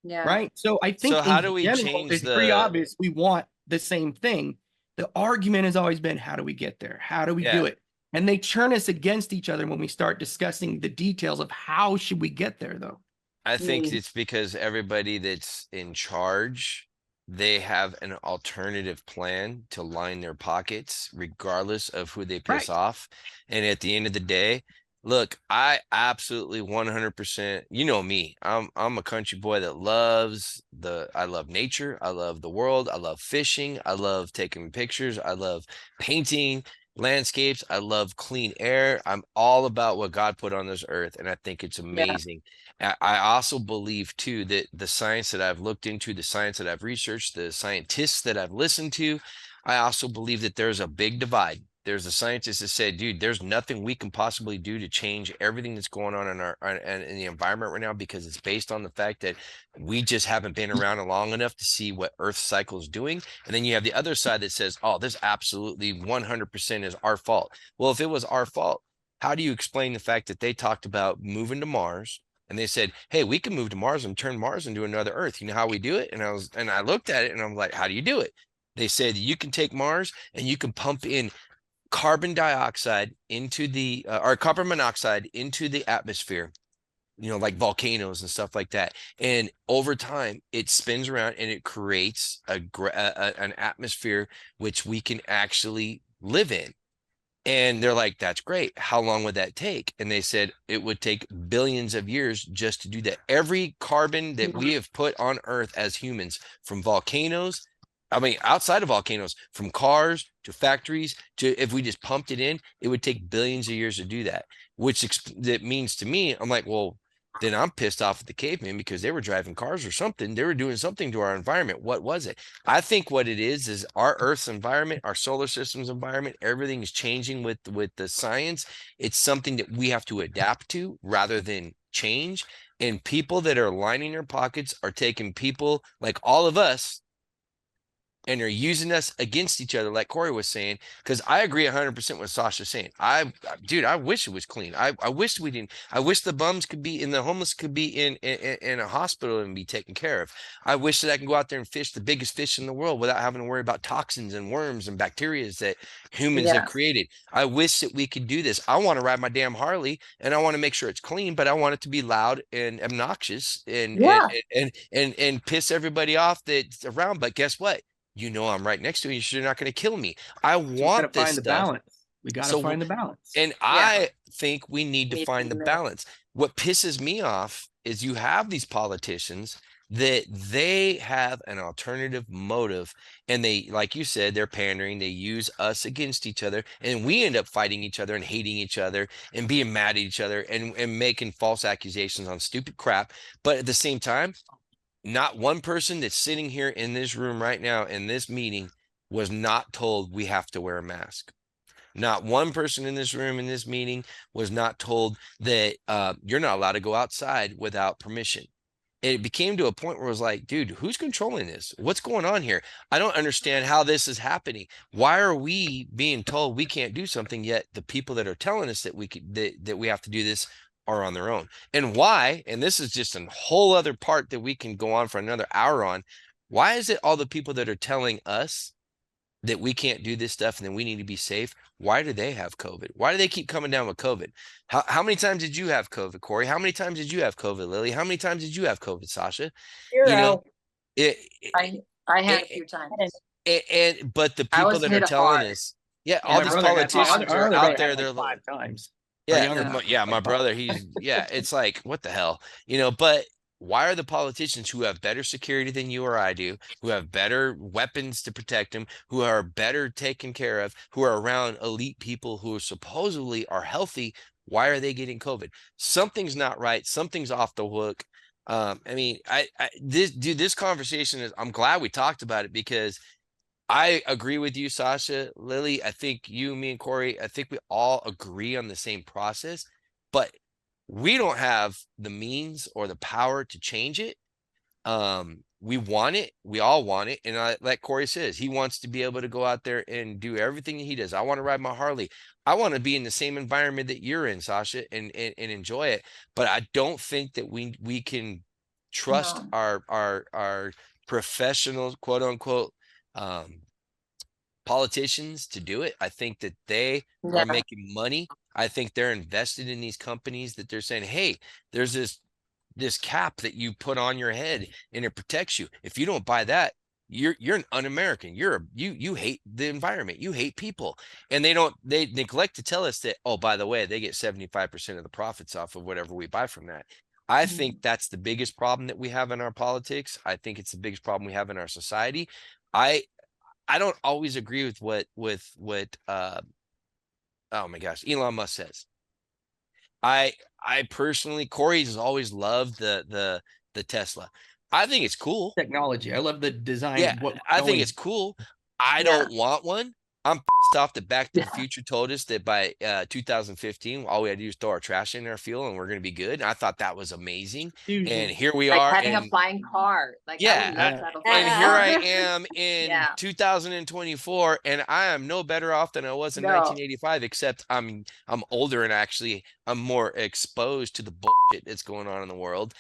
Yeah.
Right. So I think
how do we change
it's pretty obvious we want the same thing. The argument has always been, how do we get there? How do we do it? And they turn us against each other when we start discussing the details of how should we get there, though.
I think it's because everybody that's in charge, they have an alternative plan to line their pockets, regardless of who they piss off. And at the end of the day, look, I absolutely 100%, you know me, I'm a country boy that I love nature. I love the world. I love fishing. I love taking pictures. I love painting landscapes. I love clean air. I'm all about what God put on this earth, and I think it's amazing. I also believe too that the science that I've looked into, the science that I've researched, the scientists that I've listened to, I also believe that there's a big divide. There's a scientist that said, dude, there's nothing we can possibly do to change everything that's going on in the environment right now, because it's based on the fact that we just haven't been around long enough to see what Earth cycle is doing. And then you have the other side that says, oh, this absolutely 100% is our fault. Well, if it was our fault, how do you explain the fact that they talked about moving to Mars? And they said, hey, we can move to Mars and turn Mars into another Earth. You know how we do it? And I looked at it and I'm like, how do you do it? They said you can take Mars and you can pump in carbon dioxide into the or carbon monoxide into the atmosphere, you know, like volcanoes and stuff like that. And over time, it spins around and it creates an atmosphere which we can actually live in. And they're like, that's great. How long would that take? And they said it would take billions of years just to do that. Every carbon that we have put on Earth as humans, from volcanoes, I mean, outside of volcanoes, from cars to factories, to if we just pumped it in, it would take billions of years to do that, which that means to me, I'm like, well, then I'm pissed off at the cavemen because they were driving cars or something. They were doing something to our environment. What was it? I think what it is our Earth's environment, our solar system's environment, everything is changing with the science. It's something that we have to adapt to rather than change. And people that are lining their pockets are taking people like all of us and they're using us against each other, like Corey was saying. Because I agree 100% with Sasha saying. Dude, I wish it was clean. I wish we didn't. I wish the bums could be, and the homeless could be in a hospital and be taken care of. I wish that I can go out there and fish the biggest fish in the world without having to worry about toxins and worms and bacteria that humans have created. I wish that we could do this. I want to ride my damn Harley, and I want to make sure it's clean, but I want it to be loud and obnoxious and piss everybody off that's around. But guess what? You know, I'm right next to you. You're not going to kill me. I want this
find the
stuff.
balance. We got to find the balance.
And I think we need to find the balance. What pisses me off is you have these politicians that they have an alternative motive, and they, like you said, they're pandering. They use us against each other, and we end up fighting each other and hating each other and being mad at each other and making false accusations on stupid crap. But at the same time, not one person that's sitting here in this room right now in this meeting was not told we have to wear a mask. Not one person in this room in this meeting was not told that you're not allowed to go outside without permission. It became to a point where it was like, dude, who's controlling this? What's going on here? I don't understand how this is happening. Why are we being told we can't do something, yet the people that are telling us that we could, that we have to do this are on their own? And why, and this is just a whole other part that we can go on for another hour on, why is it all the people that are telling us that we can't do this stuff and that we need to be safe, why do they have COVID? Why do they keep coming down with COVID? How many times did you have COVID, Corey? How many times did you have COVID, Lillee? How many times did you have COVID, Sasha?
0.
You know,
I had a few times.
But the people that are telling us, all these politicians are out there. They're
5 times.
My brother, it's like, what the hell, but why are the politicians who have better security than you or I do, who have better weapons to protect them, who are better taken care of, who are around elite people who supposedly are healthy, why are they getting COVID? Something's not right. Something's off the hook. This conversation is, I'm glad we talked about it, because I agree with you, Sasha, Lillee. I think you, me, and Corey, I think we all agree on the same process, but we don't have the means or the power to change it. We want it. We all want it. And like Corey says, he wants to be able to go out there and do everything he does. I want to ride my Harley. I want to be in the same environment that you're in, Sasha, and enjoy it. But I don't think that we can trust our professional, quote unquote, politicians to do it. I think that they are making money. I think they're invested in these companies that they're saying, hey, there's this cap that you put on your head and it protects you. If you don't buy that, you're an un-American. You hate the environment. You hate people. And they neglect to tell us that, oh, by the way, they get 75% of the profits off of whatever we buy from that. I think that's the biggest problem that we have in our politics. I think it's the biggest problem we have in our society. I don't always agree with what oh my gosh, Elon Musk says. I personally, Corey's always loved the Tesla. I think it's cool.
Technology. I love the design.
Yeah, I think it's cool. I don't want one. I'm pissed off that Back to the Future told us that by 2015, all we had to do is throw our trash in our fuel and we're going to be good. And I thought that was amazing. And here we are.
Having a flying car.
And here I am in 2024, and I am no better off than I was in 1985, except I'm older and actually I'm more exposed to the bullshit that's going on in the world.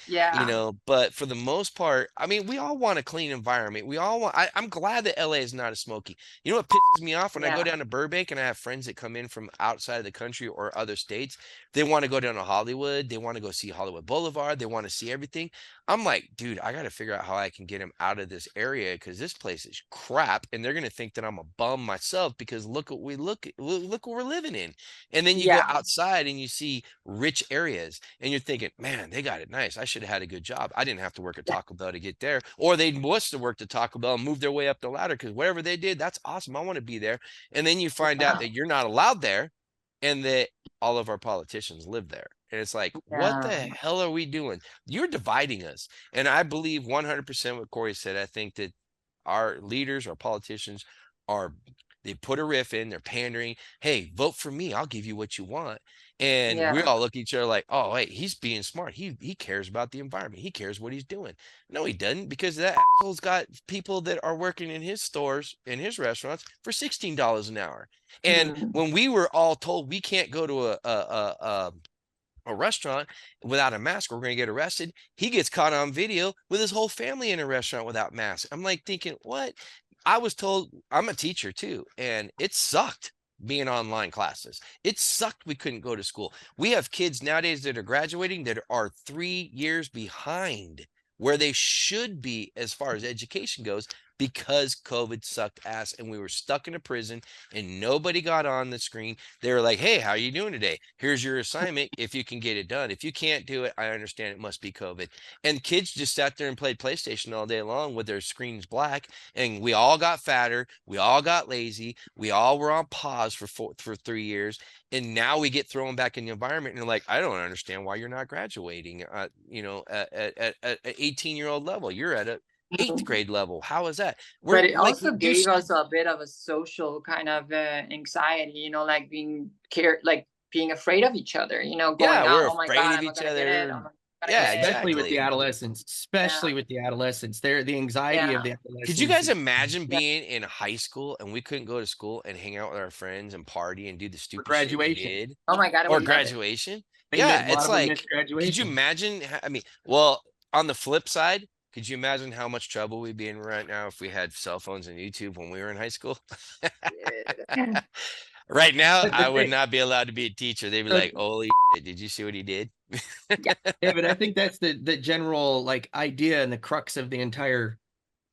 But for the most part, I mean, we all want a clean environment. We all want, I'm glad that LA is not as smoky. You know what pisses me off? When I go down to Burbank and I have friends that come in from outside of the country or other states, they want to go down to Hollywood. They want to go see Hollywood Boulevard. They want to see everything. I'm like, dude, I got to figure out how I can get them out of this area, because this place is crap. And they're going to think that I'm a bum myself, because look what we're living in. And then you go outside and you see rich areas and you're thinking, man, they got it nice. I should have had a good job. I didn't have to work at Taco Bell to get there, or they must have worked at Taco Bell and moved their way up the ladder, because whatever they did, that's awesome. I want to be there. And then you find out that you're not allowed there, and that all of our politicians live there. And it's like, what the hell are we doing? You're dividing us. And I believe 100% what Corey said. I think that our leaders, our politicians They put a riff in, they're pandering. Hey, vote for me. I'll give you what you want. And we
Yeah.
all look at each other like, oh, wait, he's being smart. He cares about the environment. He cares what he's doing. No, he doesn't, because that asshole's got people that are working in his stores, in his restaurants for $16 an hour. And when we were all told we can't go to a restaurant without a mask, we're going to get arrested, he gets caught on video with his whole family in a restaurant without masks. I'm like thinking, what? I was told, I'm a teacher too, and it sucked being online classes. It sucked we couldn't go to school. We have kids nowadays that are graduating that are 3 years behind where they should be as far as education goes, because COVID sucked ass and we were stuck in a prison and nobody got on the screen. They were like, hey, how are you doing today? Here's your assignment if you can get it done. If you can't do it, I understand it must be COVID. And kids just sat there and played PlayStation all day long with their screens black. And we all got fatter. We all got lazy. We all were on pause for 3 years. And now we get thrown back in the environment and they're like, I don't understand why you're not graduating, at 18-year-old level. You're at a 8th grade level. How is that?
But it also gave us a bit of a social kind of anxiety, like being afraid of each other, going out,
we're
oh my
afraid
God,
of
I'm
each
not gonna
other.
get it. I'm not gonna
Yeah,
get it.
Especially with the
exactly.
adolescents, with the adolescents. The anxiety of the adolescents.
Could you guys imagine being in high school and we couldn't go to school and hang out with our friends and party and do the stupid shit we did?
Oh my God.
Or graduation?
They
Yeah,
miss- a lot
it's
of them
like,
miss
could
graduation.
you imagine? I mean, well, on the flip side, could you imagine how much trouble we'd be in right now if we had cell phones and YouTube when we were in high school? Right now,
But the
I would
thing-
not be allowed to be a teacher. They'd be
But-
like, holy shit, did you see what he did?
David, I think that's the general idea and the crux of the entire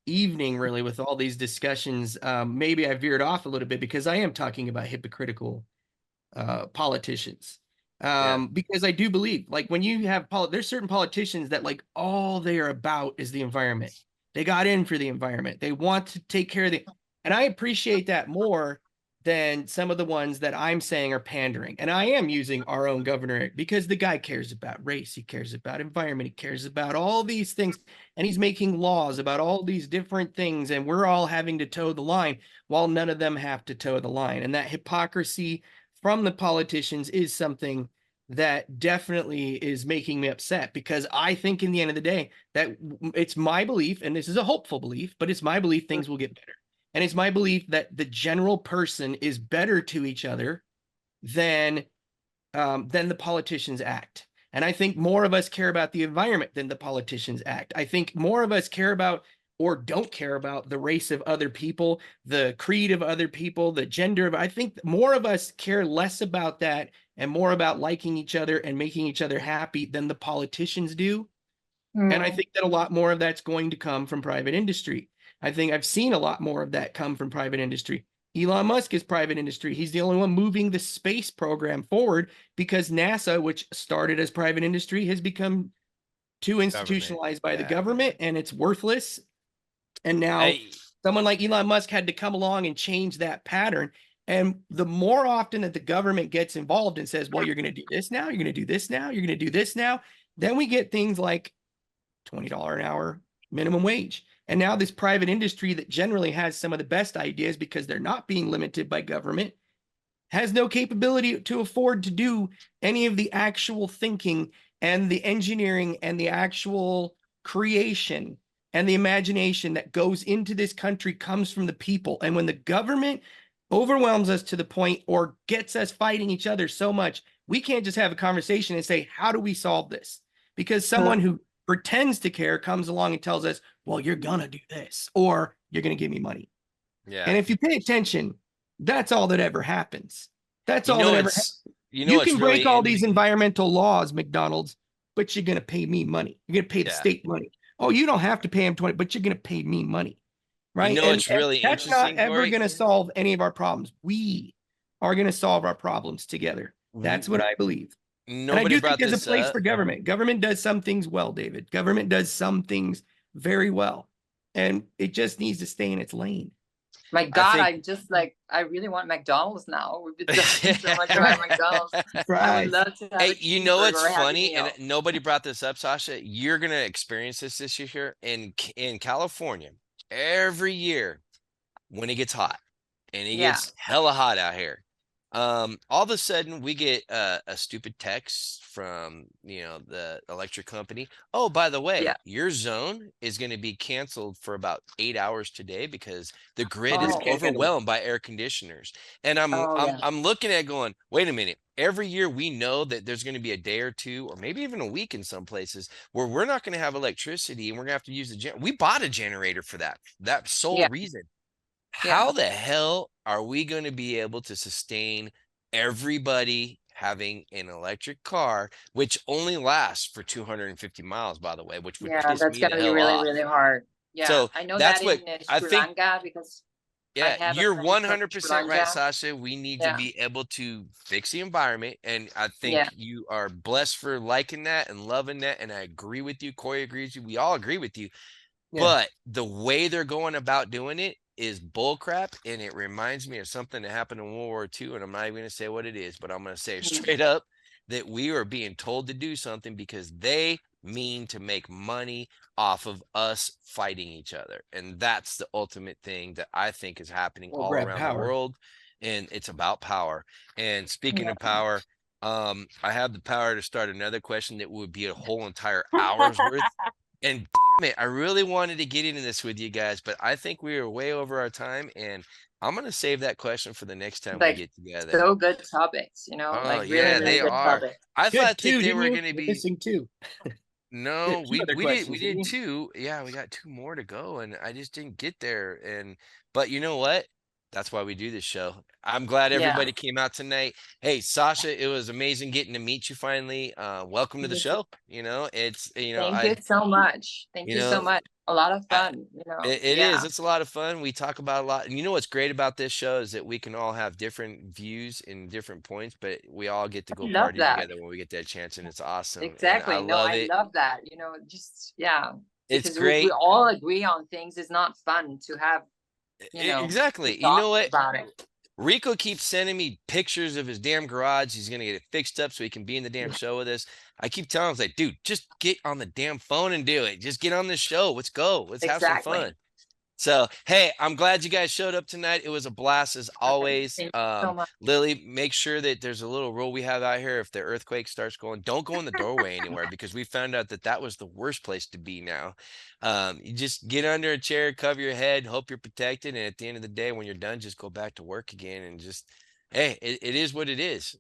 evening, really, with all these discussions. Maybe I veered off a little bit because I am talking about hypocritical politicians. Because I do believe, when you have there's certain politicians that all they are about is the environment. They got in for the environment. They want to take care of and I appreciate that more than some of the ones that I'm saying are pandering. And I am using our own governor because the guy cares about race. He cares about environment. He cares about all these things. And he's making laws about all these different things. And we're all having to toe the line while none of them have to toe the line. And that hypocrisy from the politicians is something that definitely is making me upset, because I think in the end of the day that it's my belief, and this is a hopeful belief, but it's my belief things will get better. And it's my belief that the general person is better to each other than the politicians act. And I think more of us care about the environment than the politicians act. I think more of us care about or don't care about the race of other people, the creed of other people, the gender of, I think more of us care less about that and more about liking each other and making each other happy than the politicians do. And I think that a lot more of that's going to come from private industry. I think I've seen a lot more of that come from private industry. Elon Musk is private industry. He's the only one moving the space program forward because NASA, which started as private industry, has become too institutionalized by the government, and it's worthless. And now someone like Elon Musk had to come along and change that pattern. And the more often that the government gets involved and says, well, you're going to do this now, you're going to do this now, you're going to do this now, then we get things like $20 an hour minimum wage. And now this private industry that generally has some of the best ideas because they're not being limited by government has no capability to afford to do any of the actual thinking and the engineering and the actual creation and the imagination that goes into this country comes from the people. And when the government overwhelms us to the point or gets us fighting each other so much, we can't just have a conversation and say, how do we solve this? Because someone who pretends to care comes along and tells us, well, you're gonna do this or you're gonna give me money.
Yeah.
And if you pay attention, that's all that ever happens. That's all that ever happens. You can break all these environmental laws, McDonald's, but you're gonna pay me money. You're gonna pay the state money. Oh, you don't have to pay him 20, but you're gonna pay me money. Right.
It's really
that's not
interesting,
ever
Corey.
gonna solve any of our problems. We are gonna solve our problems together. That's what I believe. And I do think there's a place for government. Government does some things well, David. Government does some things very well. And it just needs to stay in its lane.
My God, I really want McDonald's now. We've been talking so much about McDonald's. I would love to have
Hey,
a
you know what's
cheeseburger or Happy
funny?
Meal.
And nobody brought this up, Sasha. You're gonna experience this year in California. Every year when it gets hot, and it
Yeah.
gets hella hot out here. All of a sudden we get a stupid text from, the electric company. Oh, by the way,
Yeah.
your zone is going to be canceled for about 8 hours today because the grid is
Oh.
overwhelmed by air conditioners. And
Oh, yeah.
I'm looking at going, wait a minute. Every year we know that there's going to be a day or two, or maybe even a week in some places, where we're not going to have electricity and we're going to have to use we bought a generator for that sole
Yeah.
reason.
Yeah.
How the hell are we going to be able to sustain everybody having an electric car, which only lasts for 250 miles, by the way, which would
Yeah,
piss
that's
me the
gonna be
hell
really,
off.
really hard. Yeah,
So
I know
that's
that
what
in
I
Sri
think.
Lanka because I
Yeah,
have a
you're
friend from
100%
Sri
right,
Lanka.
Sasha. We need to
Yeah.
be able to fix the environment. And I think
Yeah.
you are blessed for liking that and loving that. And I agree with you. Corey agrees with you. We all agree with you.
Yeah.
But the way they're going about doing it is bullcrap. And it reminds me of something that happened in World War II. And I'm not even going to say what it is, but I'm going to say
Mhm.
straight up that we are being told to do something because they mean to make money off of us fighting each other. And that's the ultimate thing that I think is happening
Or
all
grab
around
power.
the world. And it's about power. And speaking
Yeah.
of power, I have the power to start another question that would be a whole entire hour's worth. And damn it, I really wanted to get into this with you guys, but I think we are way over our time, and I'm gonna save that question for the next time we
Like,
get together.
so good topics,
Oh,
like really,
yeah,
really
they
good
are.
topics.
I
You had
thought that
two,
they
didn't
were
you?
gonna
You're
be
missing two.
no,
Two
we
other
we
questions,
did
didn't you?
two. Yeah, we got two more to go, and I just didn't get there. But you know what? That's why we do this show. I'm glad
Yeah.
everybody came out tonight. Hey, Sasha, it was amazing getting to meet you finally. Welcome to the
You too.
show. It's
Thank you so much. Thank
you
you so
know,
much. A lot of
I,
fun,
it
Yeah.
is. It's a lot of fun. We talk about a lot. And you know what's great about this show is that we can all have different views and different points, but we all get to
I
go
love
party
that.
together when we get that chance, and it's awesome. And I
Exactly. No,
love
I
it.
love that. Just
It's
because we
great.
all agree on things. It's not fun to have, to
Exactly. You
talk
know what?
about it.
Rico keeps sending me pictures of his damn garage. He's gonna get it fixed up so he can be in the damn show with us. I keep telling him, I was like, dude, just get on the damn phone and do it. Just get on the show. Let's go. Let's have some
Exactly.
fun. So, hey, I'm glad you guys showed up tonight. It was a blast as always.
Thank you so much.
Lillee, make sure that there's a little rule we have out here. If the earthquake starts going, don't go in the doorway anywhere because we found out that was the worst place to be now. You just get under a chair, cover your head, hope you're protected. And at the end of the day, when you're done, just go back to work again and just, hey, it is what it is,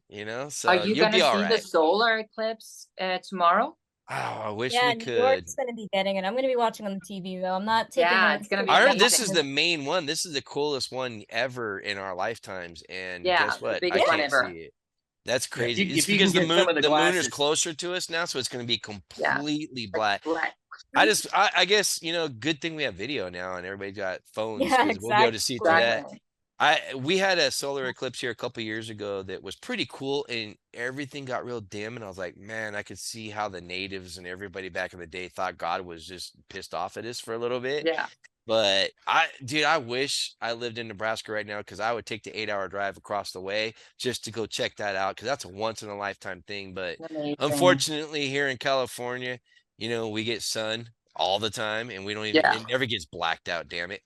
So
Are you
you'll be
gonna
all
see the
right.
solar eclipse tomorrow?
Oh, I wish
Yeah,
we
New
could.
York's going to be getting it. I'm going to be watching on the TV though. I'm not taking
Yeah,
it.
it's gonna be
I heard
amazing.
this is the main one. This is the coolest one ever in our lifetimes. And
Yeah,
guess
the
what? I
biggest one
can't
ever.
see it. That's
Yeah,
crazy. It's
if you can
because the
get some
moon,
of the
the moon is
glasses.
closer to us now, so it's going to be completely black.
Black.
I guess good thing we have video now and everybody got phones
Yeah,
because we'll be able to see through that.
Exactly.
We had a solar eclipse here a couple years ago that was pretty cool, and everything got real dim, and I was like, man, I could see how the natives and everybody back in the day thought God was just pissed off at us for a little bit.
Yeah.
But I wish I lived in Nebraska right now because I would take the 8-hour drive across the way just to go check that out because that's a once in a lifetime thing. But
Amazing.
unfortunately, here in California, we get sun all the time, and we don't even.
Yeah.
It never gets blacked out. Damn it.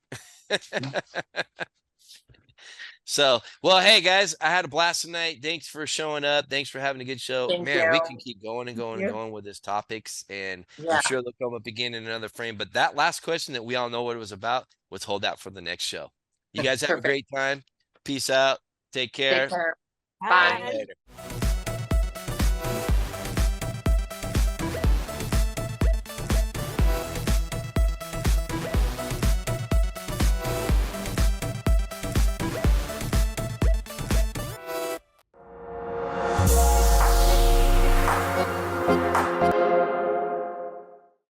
So, well, hey guys, I had a blast tonight. Thanks for showing up. Thanks for having a good show.
Thank
Man, we
you.
can keep going and going and going with this topics, and
Yeah.
I'm sure they'll come up again in another frame. But that last question that we all know what it was about, let's hold that for the next show. You guys have a
Perfect.
great time. Peace out. Take care.
Take care.
Bye.
Later.